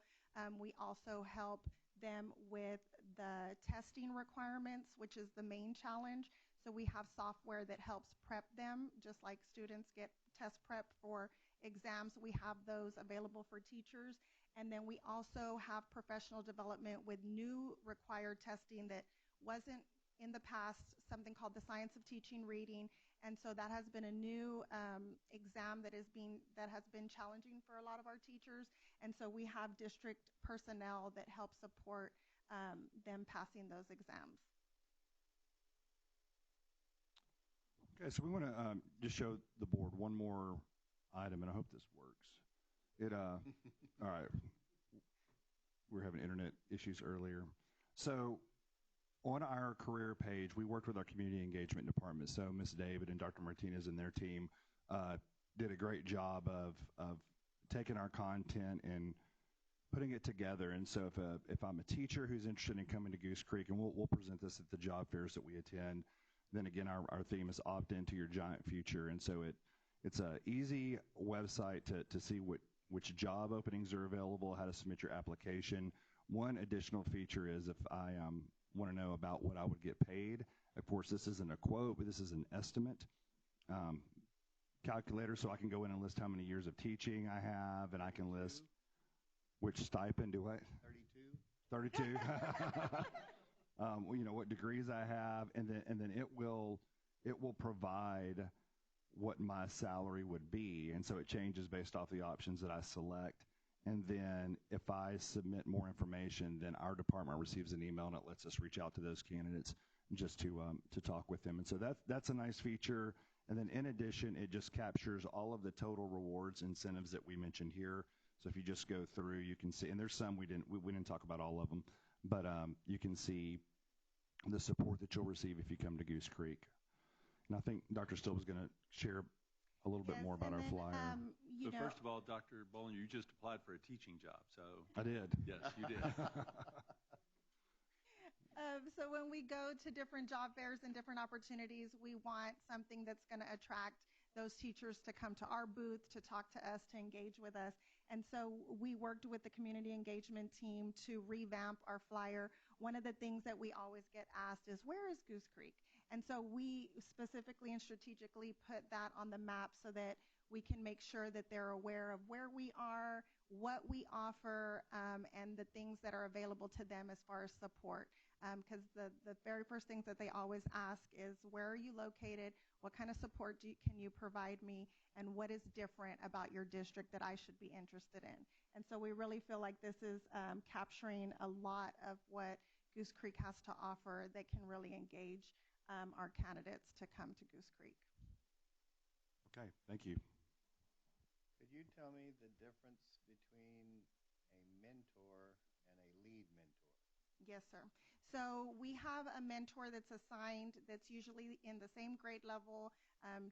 We also help them with the testing requirements, which is the main challenge. So we have software that helps prep them, just like students get test prep for exams. We have those available for teachers. And then we also have professional development with new required testing that wasn't in the past, something called the Science of Teaching Reading. And so that has been a new exam that has been challenging for a lot of our teachers. And so we have district personnel that help support them passing those exams. Okay, so we want to just show the board one more item, and I hope this works. All right. We were having internet issues earlier. So on our career page, we worked with our community engagement department. So Ms. David and Dr. Martinez and their team did a great job of taking our content and putting it together. And so if I'm a teacher who's interested in coming to Goose Creek, and we'll present this at the job fairs that we attend, then again, our theme is opt into your giant future. And so it's an easy website to see which job openings are available, how to submit your application. One additional feature is if I want to know about what I would get paid. Of course, this isn't a quote, but this is an estimate calculator, so I can go in and list how many years of teaching I have, and I can list which stipend do I? 32. 32. What degrees I have, and then it will provide what my salary would be, and so it changes based off the options that I select. And then if I submit more information, then our department receives an email, and it lets us reach out to those candidates just to talk with them. And so that's a nice feature. And then in addition, it just captures all of the total rewards incentives that we mentioned here. So if you just go through, you can see, and there's some we didn't talk about all of them, but you can see the support that you'll receive if you come to Goose Creek. And I think Dr. Still was going to share a little bit more about our flyer. So first of all, Dr. Bollinger, you just applied for a teaching job, so. I did. Yes, you did. So when we go to different job fairs and different opportunities, we want something that's going to attract those teachers to come to our booth, to talk to us, to engage with us. And so we worked with the community engagement team to revamp our flyer. One of the things that we always get asked is, where is Goose Creek? And so we specifically and strategically put that on the map so that we can make sure that they're aware of where we are, what we offer, and the things that are available to them as far as support. Because the very first things that they always ask is, where are you located? What kind of support can you provide me? And what is different about your district that I should be interested in? And so we really feel like this is capturing a lot of what Goose Creek has to offer that can really engage our candidates to come to Goose Creek. Okay, thank you. Could you tell me the difference between a mentor and a lead mentor? Yes, sir. So we have a mentor that's assigned that's usually in the same grade level,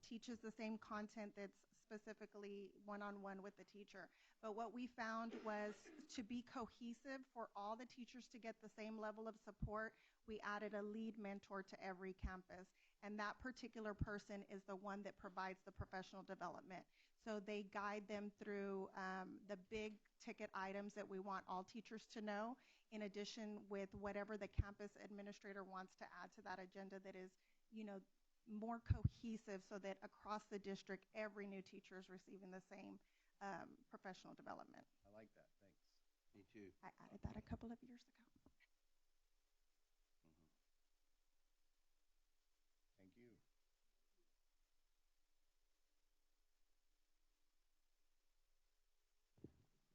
teaches the same content that's specifically one-on-one with the teacher. But what we found was to be cohesive for all the teachers to get the same level of support, we added a lead mentor to every campus. And that particular person is the one that provides the professional development. So they guide them through the big ticket items that we want all teachers to know, in addition with whatever the campus administrator wants to add to that agenda that is, more cohesive, so that across the district, every new teacher is receiving the same professional development. I like that. Thanks. Me too. I added that a couple of years ago. Thank you.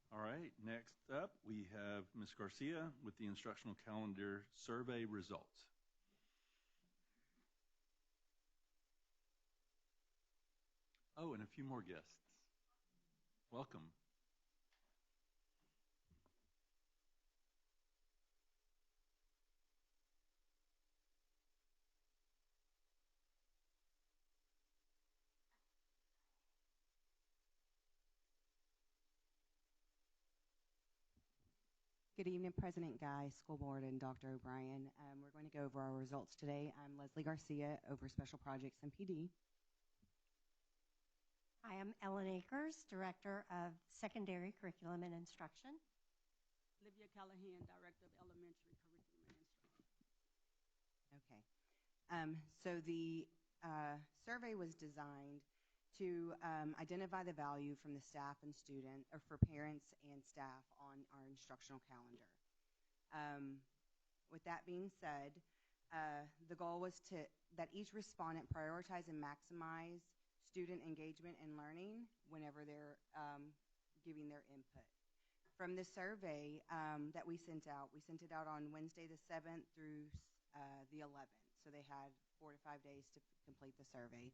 All right, next up, we have Ms. Garcia with the instructional calendar survey results. Oh, and a few more guests. Welcome. Good evening, President Guy, School Board, and Dr. O'Brien. We're going to go over our results today. I'm Leslie Garcia, over Special Projects and PD. I am Ellen Akers, Director of Secondary Curriculum and Instruction. Olivia Callahan, Director of Elementary Curriculum and Instruction. Okay. So the survey was designed to identify the value from the staff and student, or for parents and staff on our instructional calendar. With that being said, the goal was that each respondent prioritize and maximize student engagement and learning whenever they're giving their input. From the survey that we sent it out on Wednesday the 7th through the 11th. So they had 4 to 5 days to complete the survey.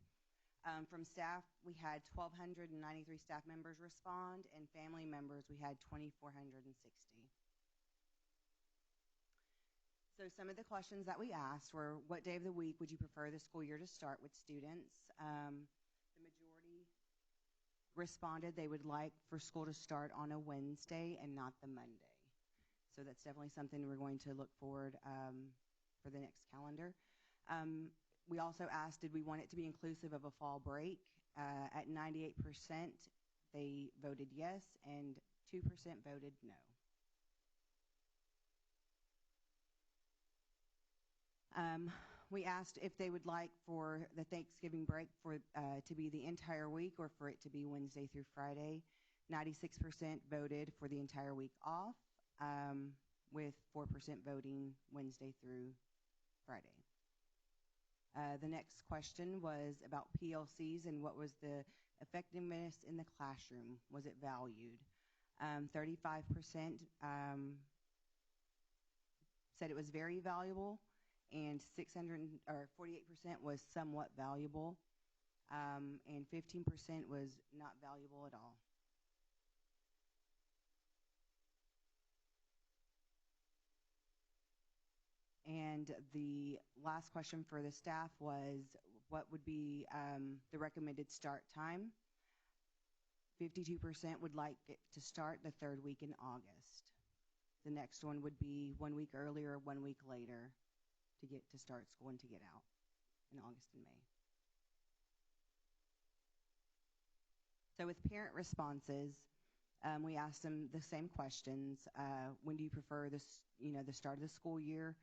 From staff, we had 1,293 staff members respond, and family members, we had 2,460. So some of the questions that we asked were, what day of the week would you prefer the school year to start with students? The majority responded they would like for school to start on a Wednesday and not the Monday. So that's definitely something we're going to look forward for the next calendar. We also asked, did we want it to be inclusive of a fall break? At 98%, they voted yes, and 2% voted no. We asked if they would like for the Thanksgiving break to be the entire week or for it to be Wednesday through Friday. 96% voted for the entire week off, with 4% voting Wednesday through Friday. The next question was about PLCs and what was the effectiveness in the classroom. Was it valued? 35% said it was very valuable, and 48% was somewhat valuable, and 15% was not valuable at all. And the last question for the staff was, what would be the recommended start time? 52% would like it to start the 3rd week in August. The next one would be 1 week earlier, 1 week later to start school and to get out in August and May. So with parent responses, we asked them the same questions. When do you prefer the start of the school year?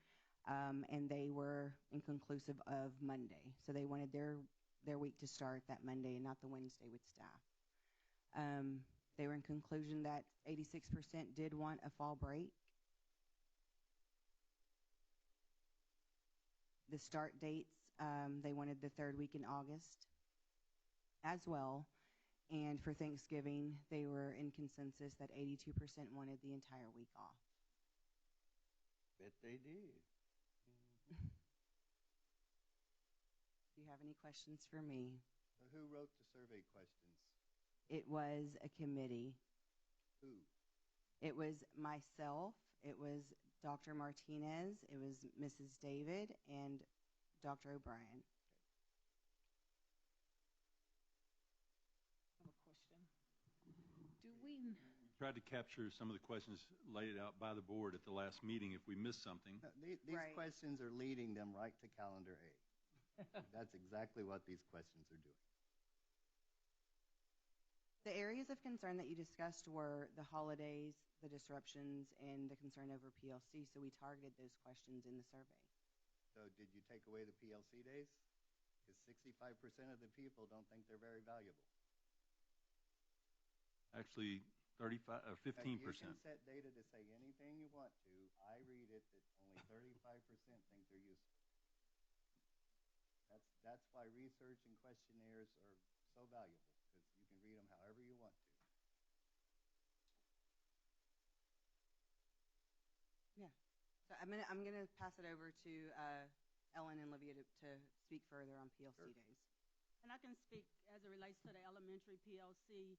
And they were inconclusive of Monday. So they wanted their week to start that Monday and not the Wednesday with staff. They were in conclusion that 86% did want a fall break. The start dates, they wanted the third week in August as well. And for Thanksgiving, they were in consensus that 82% wanted the entire week off. Bet they did. Do you have any questions for me? Who wrote the survey questions? It was a committee. Who? It was myself, it was Dr. Martinez, it was Mrs. David, and Dr. O'Brien. I have a question. Do we Tried to capture some of the questions laid out by the board at the last meeting if we missed something. These Right. questions are leading them right to calendar A. That's exactly what these questions are doing. The areas of concern that you discussed were the holidays, the disruptions, and the concern over PLC, so we targeted those questions in the survey. So did you take away the PLC days? Because 65% of the people don't think they're very valuable. Actually, 35 or 15%. You can set data to say anything you want to. I read it that only 35% think they're useful. That's why research and questionnaires are so valuable, because you can read them however you want to. Yeah. So I'm gonna pass it over to Ellen and Livia to speak further on PLC days. And I can speak as it relates to the elementary PLC.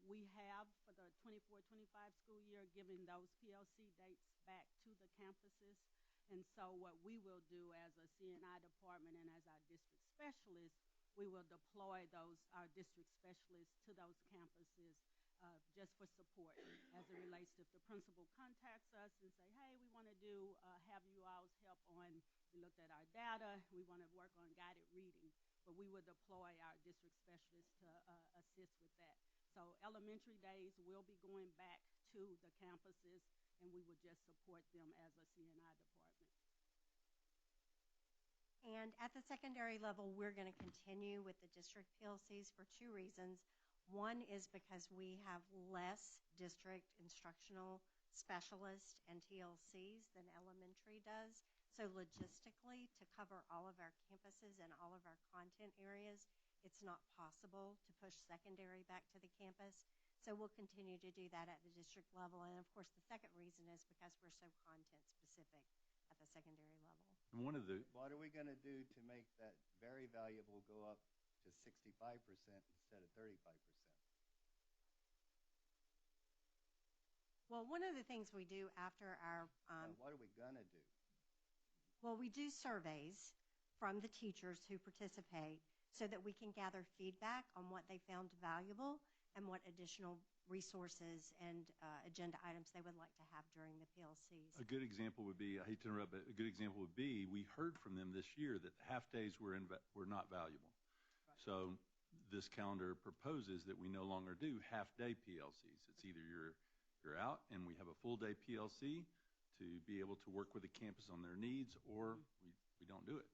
We have, for the 24-25 school year, given those PLC dates back to the campuses. And so what we will do as a CNI department and as our district specialists, we will deploy our district specialists to those campuses just for support as it relates to if the principal contacts us and say, hey, we want to have you all's help on, we looked at our data, we want to work on guided reading, but we will deploy our district specialists to assist with that. So elementary days will be going back to the campuses, and we will just support them as a CNI department. And at the secondary level, we're going to continue with the district PLCs for two reasons. One is because we have less district instructional specialists and TLCs than elementary does. So logistically, to cover all of our campuses and all of our content areas, it's not possible to push secondary back to the campus. So we'll continue to do that at the district level. And of course, the second reason is because we're so content specific at the secondary level. And what are we going to do to make that very valuable go up to 65% instead of 35%? Well, one of the things we do after our what are we going to do? Well, we do surveys from the teachers who participate so that we can gather feedback on what they found valuable and what additional resources and agenda items they would like to have during the PLCs. A good example would be, I hate to interrupt, but a good example would be, we heard from them this year that half-days were not valuable. Right. So this calendar proposes that we no longer do half-day PLCs. It's either you're out and we have a full-day PLC to be able to work with the campus on their needs, or we don't do it.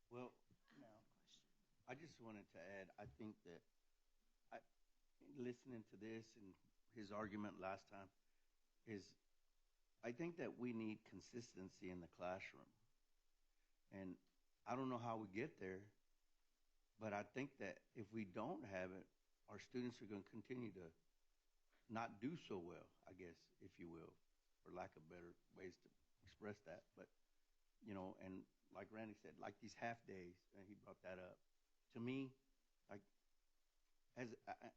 Well, I just wanted to add, I think that listening to this and his argument last time is, I think that we need consistency in the classroom. And I don't know how we get there, but I think that if we don't have it, our students are going to continue to not do so well, I guess, if you will, for lack of better ways to express that. But, and like Randy said, like these half days, and he brought that up, to me, like,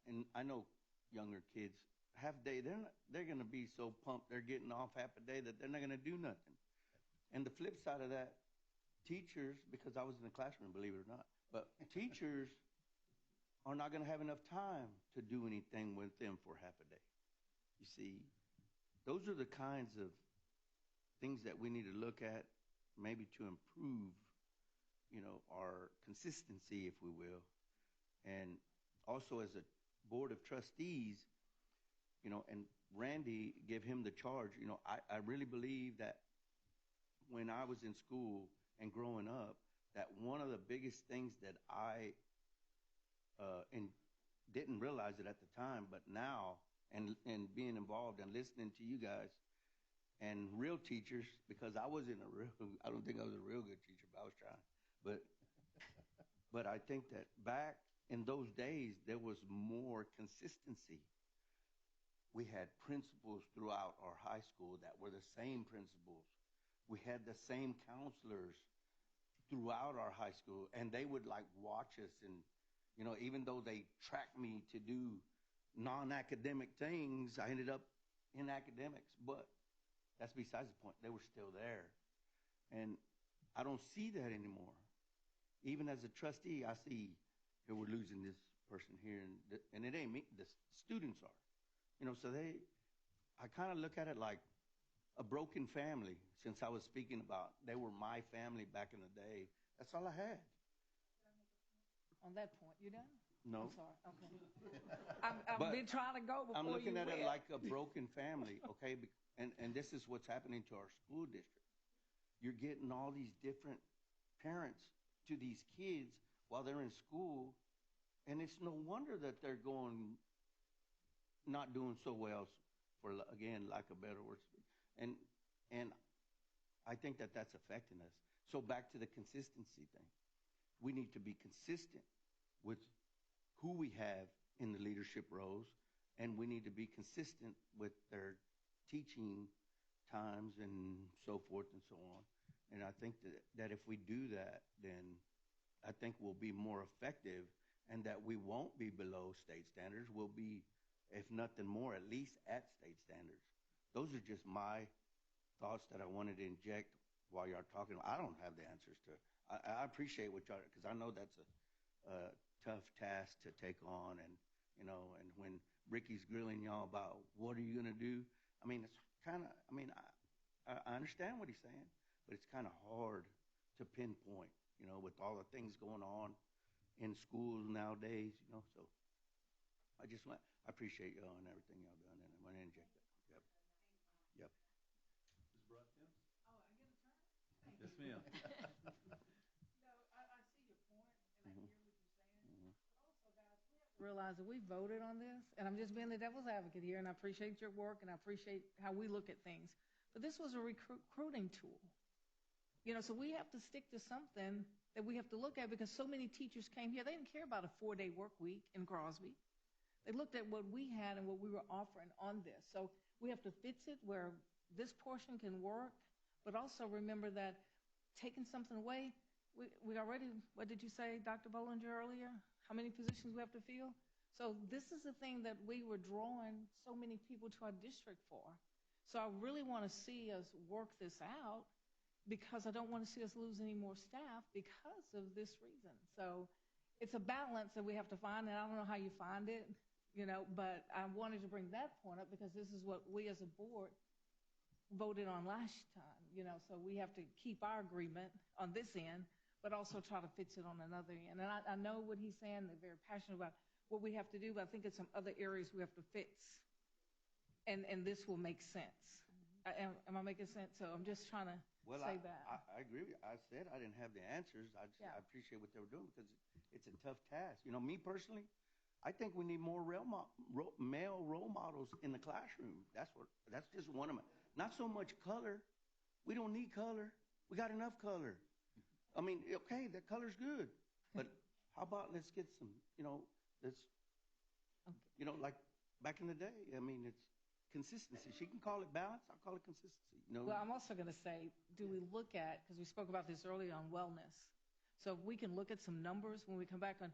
and I know younger kids, half day, they're going to be so pumped they're getting off half a day that they're not going to do nothing. And the flip side of that, teachers, because I was in the classroom, believe it or not, but teachers are not going to have enough time to do anything with them for half a day. You see, those are the kinds of things that we need to look at, maybe to improve, our consistency, if we will. And also as a board of trustees, and Randy gave him the charge, I really believe that when I was in school and growing up, that one of the biggest things that I and didn't realize it at the time, but now, and being involved and listening to you guys and real teachers, because I don't think I was a real good teacher, but I was trying. But I think that back in those days, there was more consistency. We had principals throughout our high school that were the same principals. We had the same counselors throughout our high school, and they would watch us, and even though they tracked me to do non-academic things, I ended up in academics, but that's besides the point. They were still there, and I don't see that anymore. Even as a trustee, I see here we're losing this person here, and it ain't me. The students are, so I kind of look at it like a broken family. Since I was speaking about, they were my family back in the day. That's all I had. On that point, you done? No. I'm sorry. Okay. I've been trying to go before I'm looking you at it went. like a broken family, okay? And this is what's happening to our school district. You're getting all these different parents to these kids while they're in school, and it's no wonder that they're not doing so well, for, again, lack of better words. And I think that that's affecting us. So back to the consistency thing. We need to be consistent with who we have in the leadership roles, and we need to be consistent with their teaching times and so forth and so on. And I think that if we do that, then I think we'll be more effective, and that we won't be below state standards. We'll be, if nothing more, at least at state standards. Those are just my thoughts that I wanted to inject while y'all talking. I don't have the answers to. I appreciate what y'all, because I know that's a tough task to take on, and and when Ricky's grilling y'all about what are you going to do, I mean, it's kind of. I mean, I understand what he's saying, but it's kind of hard to pinpoint, with all the things going on in schools nowadays, So I appreciate y'all and everything y'all done, and I want to inject that. Yep. Yep. Ms. Brockton? Oh, I get a turn? Yes, ma'am. No, I see your point, and I hear what you're saying. But also, guys, we have to realize that we voted on this, and I'm just being the devil's advocate here, and I appreciate your work, and I appreciate how we look at things. But this was a recruiting tool. So we have to stick to something that we have to look at, because so many teachers came here. They didn't care about a 4-day work week in Crosby. They looked at what we had and what we were offering on this. So we have to fix it where this portion can work, but also remember that taking something away, we already, what did you say, Dr. Bollinger, earlier? How many positions we have to fill? So this is the thing that we were drawing so many people to our district for. So I really want to see us work this out, because I don't want to see us lose any more staff because of this reason. So it's a balance that we have to find, and I don't know how you find it, but I wanted to bring that point up because this is what we as a board voted on last time, so we have to keep our agreement on this end, but also try to fix it on another end. And I know what he's saying. They're very passionate about what we have to do, but I think it's some other areas we have to fix, and this will make sense. Am I making sense? So I'm just trying to say that. I agree with you. I said I didn't have the answers. I appreciate what they were doing, because it's a tough task. Me personally, I think we need more male role models in the classroom. That's just one of my. Not so much color. We don't need color. We got enough color. I mean, okay, that color's good, but how about let's get some, like back in the day. I mean, it's consistency. She can call it balance. I'll call it consistency. Well, I'm also going to say, do we look at, because we spoke about this earlier on wellness. So if we can look at some numbers when we come back on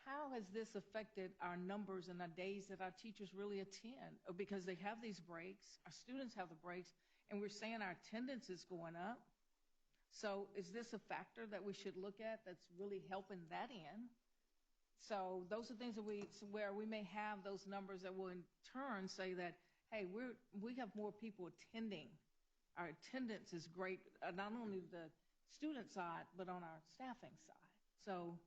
how has this affected our numbers and the days that our teachers really attend? Because they have these breaks, our students have the breaks, and we're saying our attendance is going up. So is this a factor that we should look at that's really helping that in? So those are things that where we may have those numbers that will in turn say that, hey, we have more people attending. Our attendance is great, not only the student side, but on our staffing side. So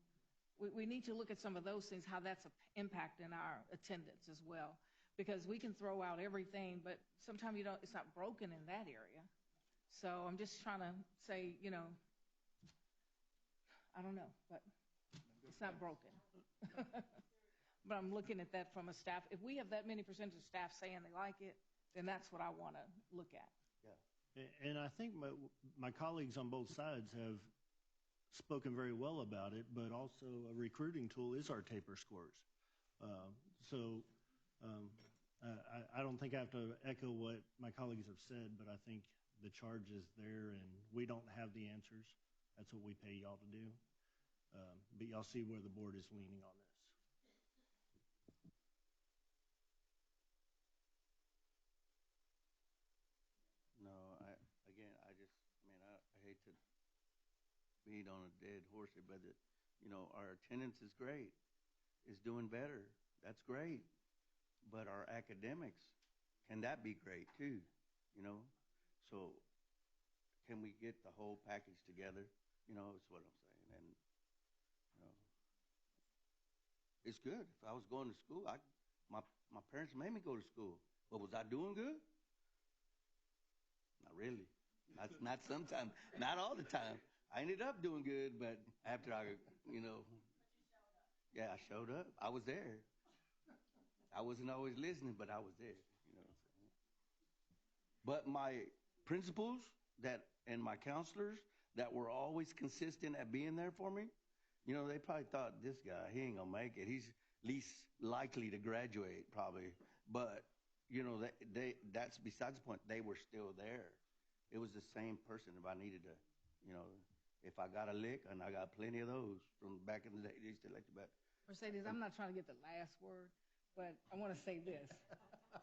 we need to look at some of those things, how that's impacting our attendance as well. Because we can throw out everything, but sometimes it's not broken in that area. So I'm just trying to say, I don't know, but it's not broken. But I'm looking at that from a staff. If we have that many percentage of staff saying they like it, then that's what I want to look at. Yeah. And I think my colleagues on both sides have spoken very well about it, but also a recruiting tool is our taper scores. I don't think I have to echo what my colleagues have said, but I think the charge is there, and we don't have the answers. That's what we pay y'all to do. But y'all see where the board is leaning on this. No, I hate to beat on a dead horse here, but our attendance is great. It's doing better. That's great. But our academics, can that be great too? So can we get the whole package together? Is what I'm saying. And it's good. If I was going to school, my parents made me go to school. But was I doing good? Not really. Not sometimes. Not all the time. I ended up doing good, but after yeah, I showed up. I was there. I wasn't always listening, but I was there. But my principals and my counselors that were always consistent at being there for me, they probably thought, this guy, he ain't gonna make it. He's least likely to graduate, probably. But that's besides the point. They were still there. It was the same person. If I needed to, if I got a lick, and I got plenty of those from back in the day, they used to let you back. Mercedes, I'm not trying to get the last word, but I want to say this.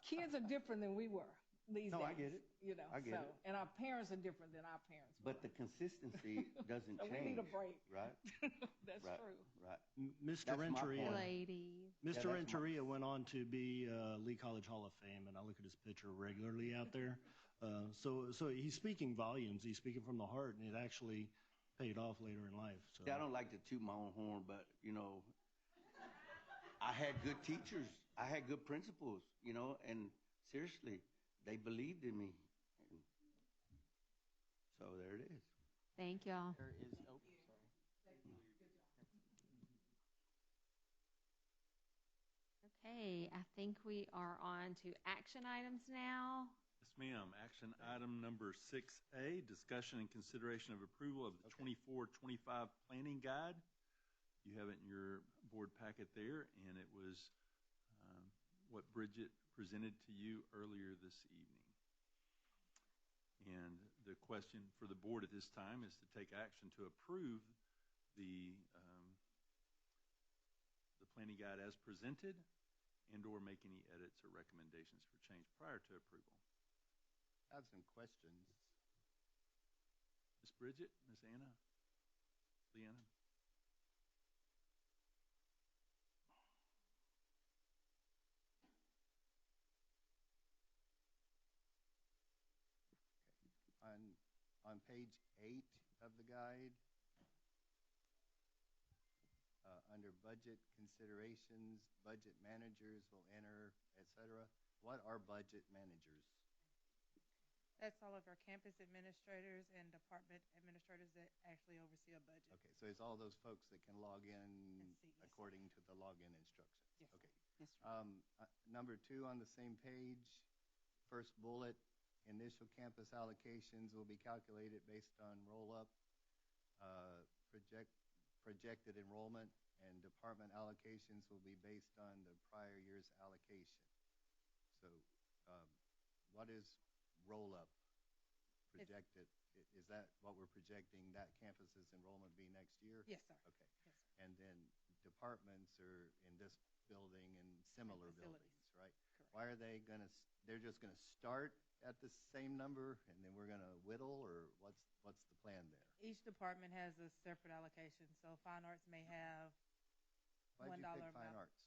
Kids are different than we were these days. No, I get it. I get it. And our parents are different than our parents were. But the consistency doesn't so change. We need a break. Right? That's right. true. Right. Mr. Renteria. Ladies. Mr. Renteria went on to be Lee College Hall of Fame, and I look at his picture regularly out there. So he's speaking volumes. He's speaking from the heart, and it actually paid off later in life. So. Yeah, I don't like to toot my own horn, but, I had good teachers. I had good principals, and seriously, they believed in me. And so there it is. Thank y'all. There is, Okay, I think we are on to action items now. Yes, ma'am. Action item number 6A, discussion and consideration of approval of the 24-25 planning guide. You have it in your board packet there, and it was what Bridget presented to you earlier this evening. And the question for the board at this time is to take action to approve the planning guide as presented and or make any edits or recommendations for change prior to approval. I have some questions. Ms. Bridget, Ms. Anna, Leanna. On page 8 of the guide, under budget considerations, budget managers will enter, etc. What are budget managers? That's all of our campus administrators and department administrators that actually oversee a budget. Okay, so it's all those folks that can log in Yes. according to the login instructions. Yes. Okay. Yes, sir. Number 2 on the same page, first bullet, initial campus allocations will be calculated based on roll-up, projected enrollment, and department allocations will be based on the prior year's allocation. So what is roll-up projected, is that what we're projecting that campus's enrollment be next year? Yes, sir. Okay. Yes, sir. And then departments are in this building and similar buildings, right? Correct. Why are they going to, they're just going to start at the same number and then we're going to whittle, or what's the plan there? Each department has a separate allocation. So fine arts may have Why'd $1 you pick fine amount. arts?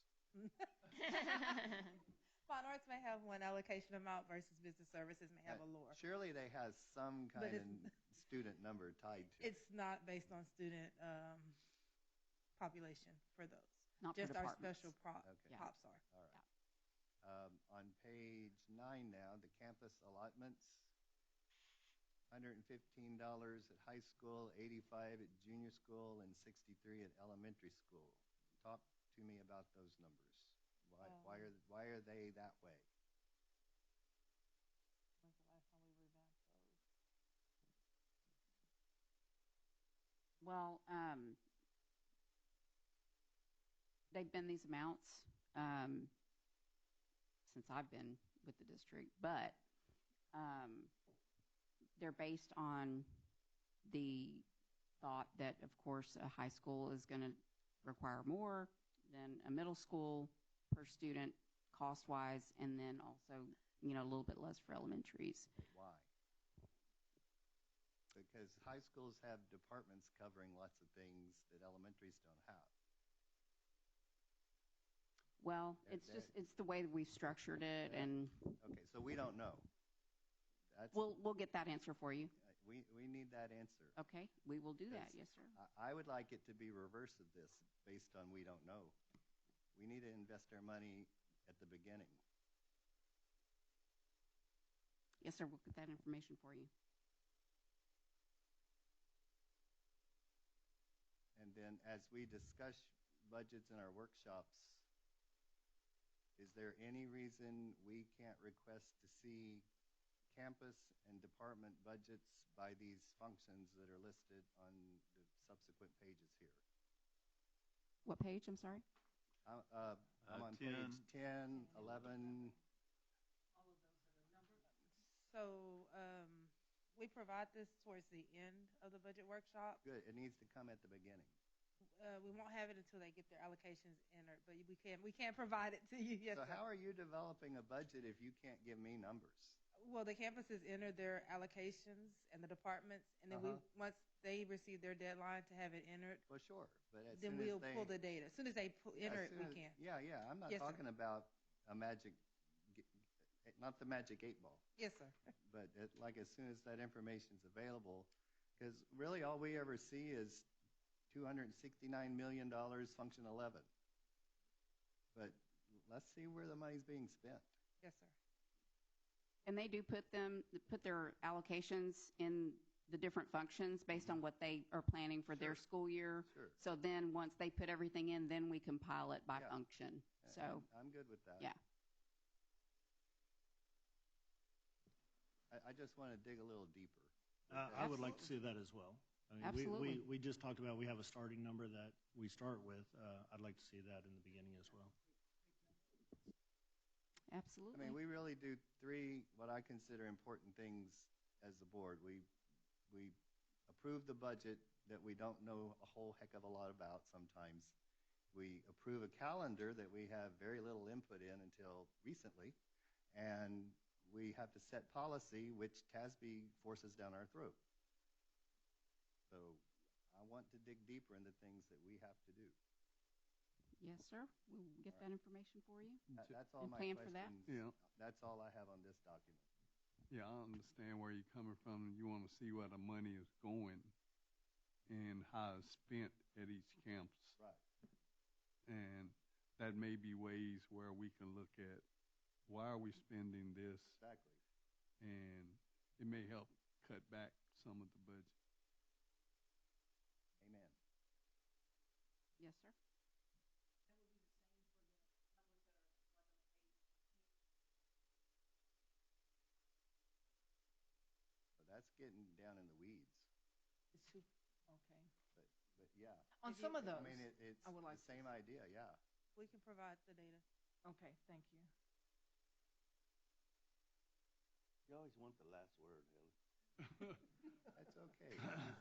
Fine arts may have one allocation amount versus business services may have a lower. Surely they have some But kind of student number tied to it. It's not based on student population for those. Not for Just our departments. special Okay. pops are. All right. On page 9 now, the campus allotments, $115 at high school, $85 at junior school, and $63 at elementary school. Talk to me about those numbers. Why are they that way? When's the last time we revamped those? Well, they've been these amounts since I've been with the district, but they're based on the thought that, of course, a high school is going to require more than a middle school per student cost-wise, and then also, a little bit less for elementaries. Why? Because high schools have departments covering lots of things that elementaries don't have. Well, it's the way that we've structured it, and Okay, so we don't know. we'll get that answer for you. We need that answer. Okay, we will do that. Yes, sir. I would like it to be reverse of this, based on we don't know. We need to invest our money at the beginning. Yes, sir. We'll get that information for you. And then as we discuss budgets in our workshops, is there any reason we can't request to see campus and department budgets by these functions that are listed on the subsequent pages here? What page? I'm sorry. I'm on 10. page 10, 11. So we provide this towards the end of the budget workshop. Good. It needs to come at the beginning. We won't have it until they get their allocations entered, but we can provide it to you. Yes, So sir. how are you developing a budget if you can't give me numbers? Well, the campuses enter their allocations and the departments, and then once they receive their deadline to have it entered, Well, sure, but as then soon we'll as they, pull the data. As soon as they enter as it, soon we as- can. Yeah, I'm not Yes, sir. talking about a not the magic 8-ball, Yes, sir. but like as soon as that information's available, because really all we ever see is $269 million function 11. But let's see where the money's being spent. Yes, sir. And they do put their allocations in the different functions based on what they are planning for their school year. Sure. So then once they put everything in, then we compile it by Yeah. function. So, I'm good with that. yeah. I just want to dig a little deeper. I would like to see that as well. I mean, Absolutely. we just talked about we have a starting number that we start with. I'd like to see that in the beginning as well. Absolutely. I mean, we really do three what I consider important things as the board. We approve the budget that we don't know a whole heck of a lot about sometimes. We approve a calendar that we have very little input in until recently. And we have to set policy, which TASB forces down our throat. So I want to dig deeper into things that we have to do. Yes, sir. We'll get that information for you. That's all And my plan questions. for that? Yeah. That's all I have on this document. Yeah, I understand where you're coming from. You want to see where the money is going and how it's spent at each campus. Right. And that may be ways where we can look at why are we spending this, Exactly. and it may help cut back some of the budget. Amen. Yes, sir. So that's getting down in the weeds. Okay. But yeah. On some of those, I mean, it's I would like the same idea, yeah. We can provide the data. Okay, thank you. You always want the last word, Helen. That's okay.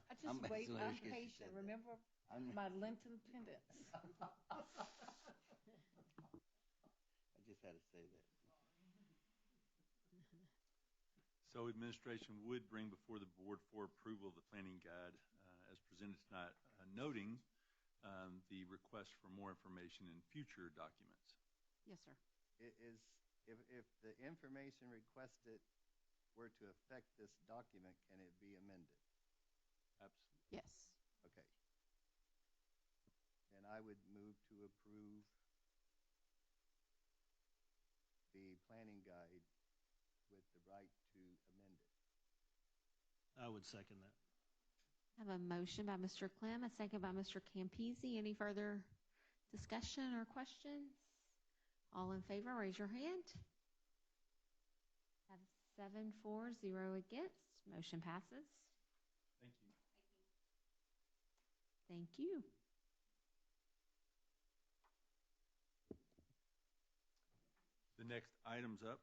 I just wait. I'm patient. Remember my Lenten pendants. I just had to say that. So administration would bring before the board for approval the planning guide as presented tonight, noting the request for more information in future documents. Yes, sir. It is, if the information requested were to affect this document, can it be amended? Absolutely. Yes. Okay. Then I would move to approve the planning guide with the right to amend it. I would second that. I have a motion by Mr. Clem, a second by Mr. Campisi. Any further discussion or questions? All in favor, raise your hand. Have 7-4, 0 against. Motion passes. Thank you. Thank you. The next items up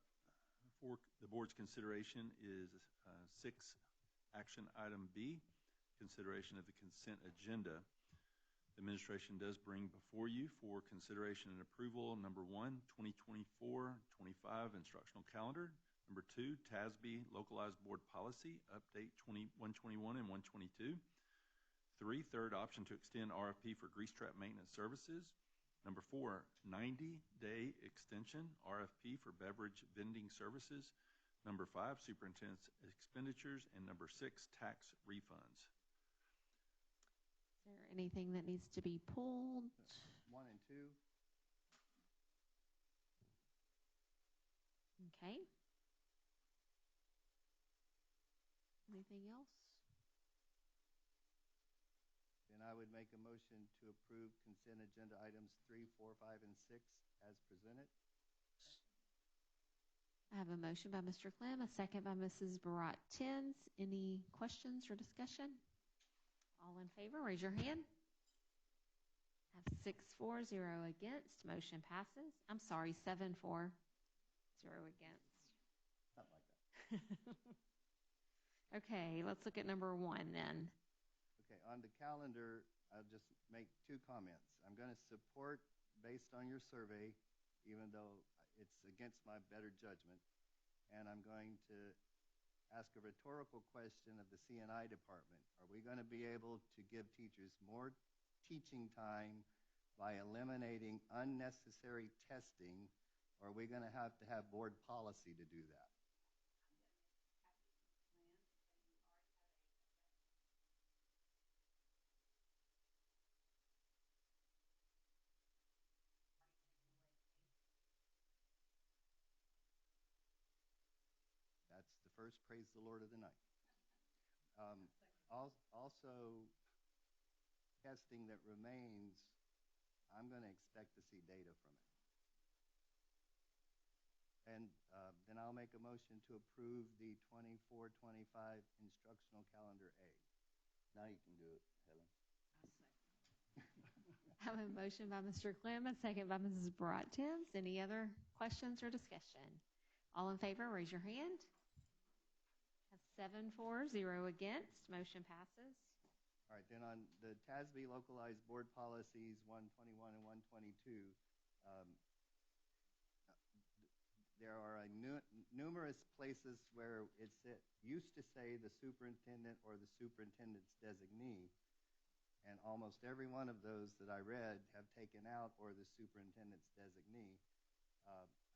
for the board's consideration is 6, action item B, consideration of the consent agenda. The administration does bring before you for consideration and approval, number 1, 2024-25 instructional calendar. Number 2, TASB localized board policy, update 121 and 122. 3, third option to extend RFP for grease trap maintenance services. Number 4, 90-day extension RFP for beverage vending services. Number 5, superintendent's expenditures. And number 6, tax refunds. Is there anything that needs to be pulled? 1 and 2. Okay. Anything else? Then I would make a motion to approve consent agenda items 3, 4, 5, and 6 as presented. I have a motion by Mr. Clem, a second by Mrs. Barat-Tins. Any questions or discussion? All in favor, raise your hand. I have 6-4, 0 against. Motion passes. I'm sorry, 7-4, 0 against. Something like that. Okay, let's look at number 1 then. Okay, on the calendar, I'll just make 2 comments. I'm going to support based on your survey, even though it's against my better judgment. And I'm going to ask a rhetorical question of the C&I department. Are we going to be able to give teachers more teaching time by eliminating unnecessary testing, or are we going to have board policy to do that? That's the first praise the Lord of the night. Also, testing that remains, I'm going to expect to see data from it. And then I'll make a motion to approve the 24-25 instructional calendar A. Now you can do it, Helen. I have a motion by Mr. Clem, a second by Mrs. Barat-Tins. Any other questions or discussion? All in favor, raise your hand. Have 7-4, 0 against. Motion passes. All right, then on the TASB localized board policies 121 and 122, there are numerous places where it used to say the superintendent or the superintendent's designee, and almost every one of those that I read have taken out or the superintendent's designee.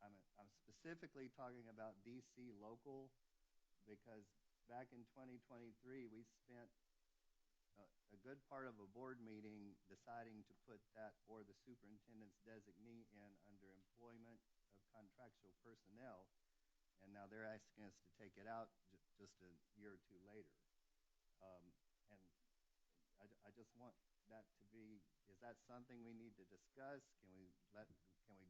I'm specifically talking about DC local, because back in 2023, we spent a good part of a board meeting deciding to put that or the superintendent's designee in under employment of contractual personnel, and now they're asking us to take it out just a year or 2 later. And I just want that to be, is that something we need to discuss? Can we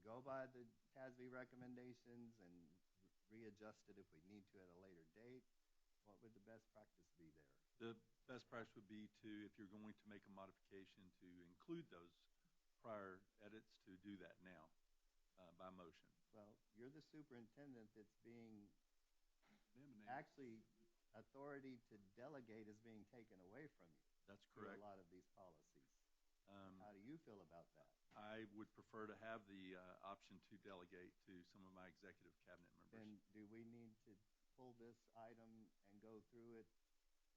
go by the TASB recommendations and readjust it if we need to at a later date? What would the best practice be there? The best practice would be to, if you're going to make a modification, to include those prior edits, to do that now by motion. Well, you're the superintendent that's being actually authority to delegate is being taken away from you. That's through correct. a lot of these policies. How do you feel about that? I would prefer to have the option to delegate to some of my executive cabinet members. Then do we need to pull this item and go through it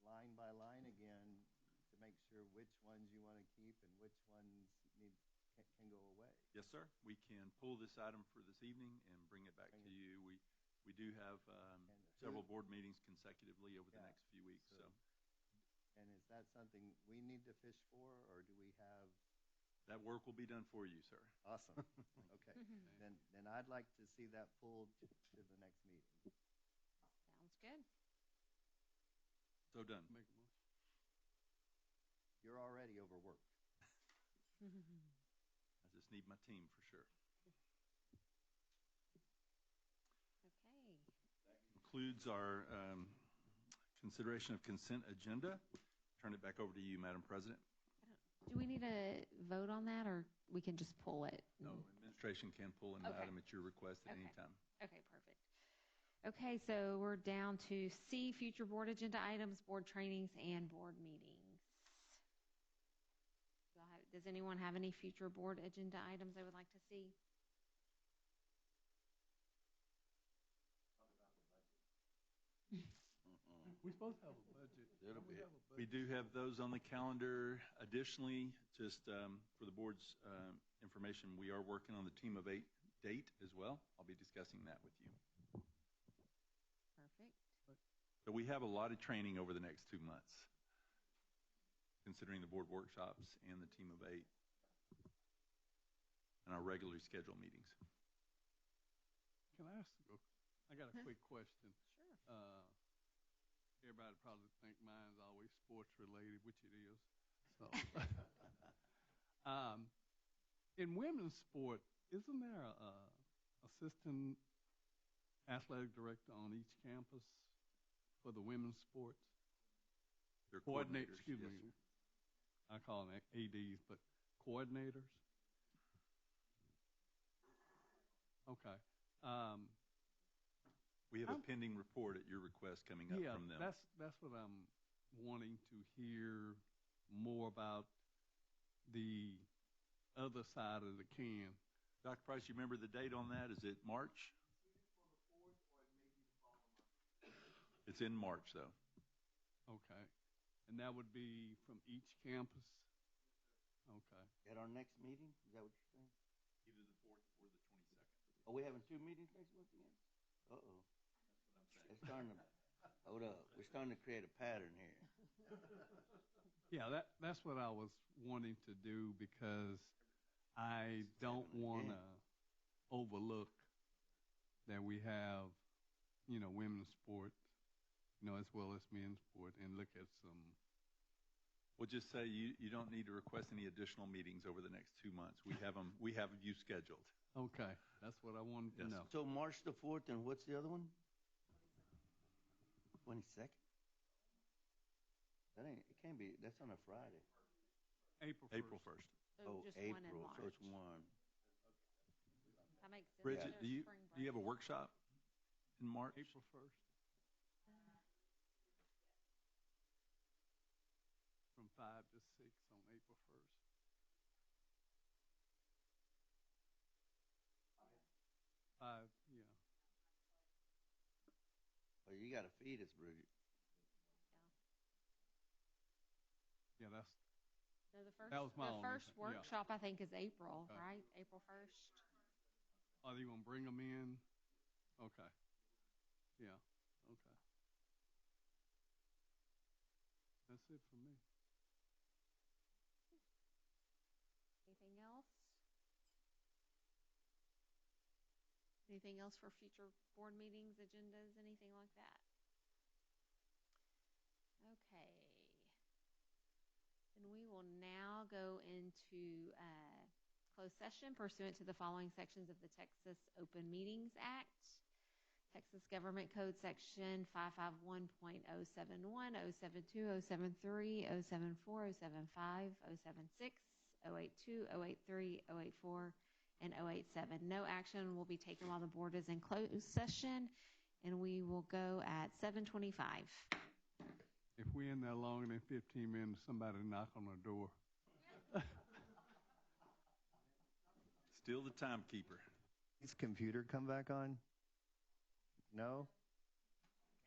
line by line again to make sure which ones you want to keep and which ones can go away? Yes, sir. We can pull this item for this evening and bring it back to you. We do have several board meetings consecutively over the next few weeks. So, and is that something we need to fish for, or do we have? That work will be done for you, sir. Awesome. Okay. Then I'd like to see that pulled to the next meeting. Sounds good. So done. Make a motion. You're already overworked. I just need my team for sure. Okay. That concludes our consideration of consent agenda. Turn it back over to you, Madam President. Do we need to vote on that, or we can just pull it? No, administration can pull an item at your request at any time. Okay, perfect. Okay, so we're down to C, future board agenda items, board trainings, and board meetings. Does anyone have any future board agenda items they would like to see? We're supposed to have a budget. We do have those on the calendar. Additionally, just for the board's information, we are working on the Team of 8 date as well. I'll be discussing that with you. Perfect. So we have a lot of training over the next 2 months, considering the board workshops and the Team of 8 and our regularly scheduled meetings. Can I ask? I got a quick question. Sure. Everybody probably think mine's always sports related, which it is. So, in women's sport, isn't there a assistant athletic director on each campus for the women's sports? They're coordinators. Excuse me. I call them ADs, but coordinators. Okay. We have a pending report at your request coming up from them. That's what I'm wanting to hear more about, the other side of the can. Dr. Price, you remember the date on that? Is it March? It's in March, though. Okay. And that would be from each campus? Okay. At our next meeting? Is that what you're saying? Either the 4th or the 22nd. Are we having 2 meetings next month again? Uh-oh. It's starting to, hold up. We're starting to create a pattern here. Yeah, that's what I was wanting to do, because I don't want to overlook that we have, women's sport, as well as men's sport, and look at some. We'll just say you don't need to request any additional meetings over the next 2 months. We have them. We have you scheduled. Okay, that's what I wanted to know. So March the 4th, and what's the other one? 22nd? That ain't. It can't be. That's on a Friday. April 1st. So just April. one in March. So it's one. That makes sense. Bridget, do you have a workshop in March? April 1st. From 5 to 6 on April 1st. Yeah. Well, you got to feed us, Bridget. Yeah, No, that was my the only first thing. workshop, I think, is April, Okay. right? April 1st. Are you going to bring them in? Okay. Yeah. Okay. That's it for me. Anything else? Anything else for future board meetings, agendas, anything like that? Okay. Then we will now go into closed session pursuant to the following sections of the Texas Open Meetings Act. Texas Government Code Section 551.071, 072, 073, 074, 075, 076, 082, 083, 084, and 087. No action will be taken while the board is in closed session, and we will go at 7:25. if we in there longer than 15 minutes, somebody knock on the door. Still the timekeeper. His computer come back on? No?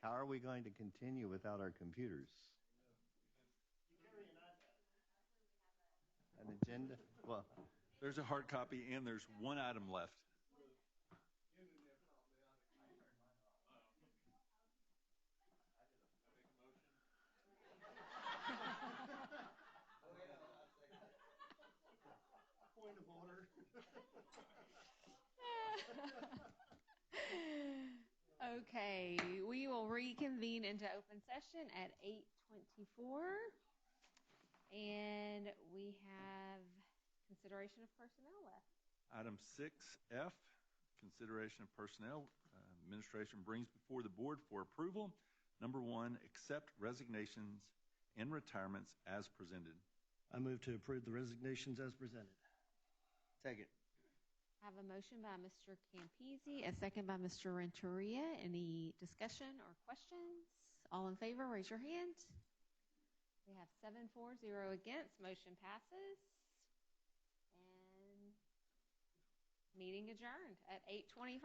How are we going to continue without our computers? An agenda? Well, there's a hard copy and there's one item left. Point of order. Okay, we will reconvene into open session at 8:24. And we have consideration of personnel left. Item 6F, consideration of personnel. Administration brings before the board for approval. Number 1, accept resignations and retirements as presented. I move to approve the resignations as presented. Second. I have a motion by Mr. Campisi, a second by Mr. Renteria. Any discussion or questions? All in favor, raise your hand. We have 7-4, 0 against. Motion passes. And meeting adjourned at 8:25.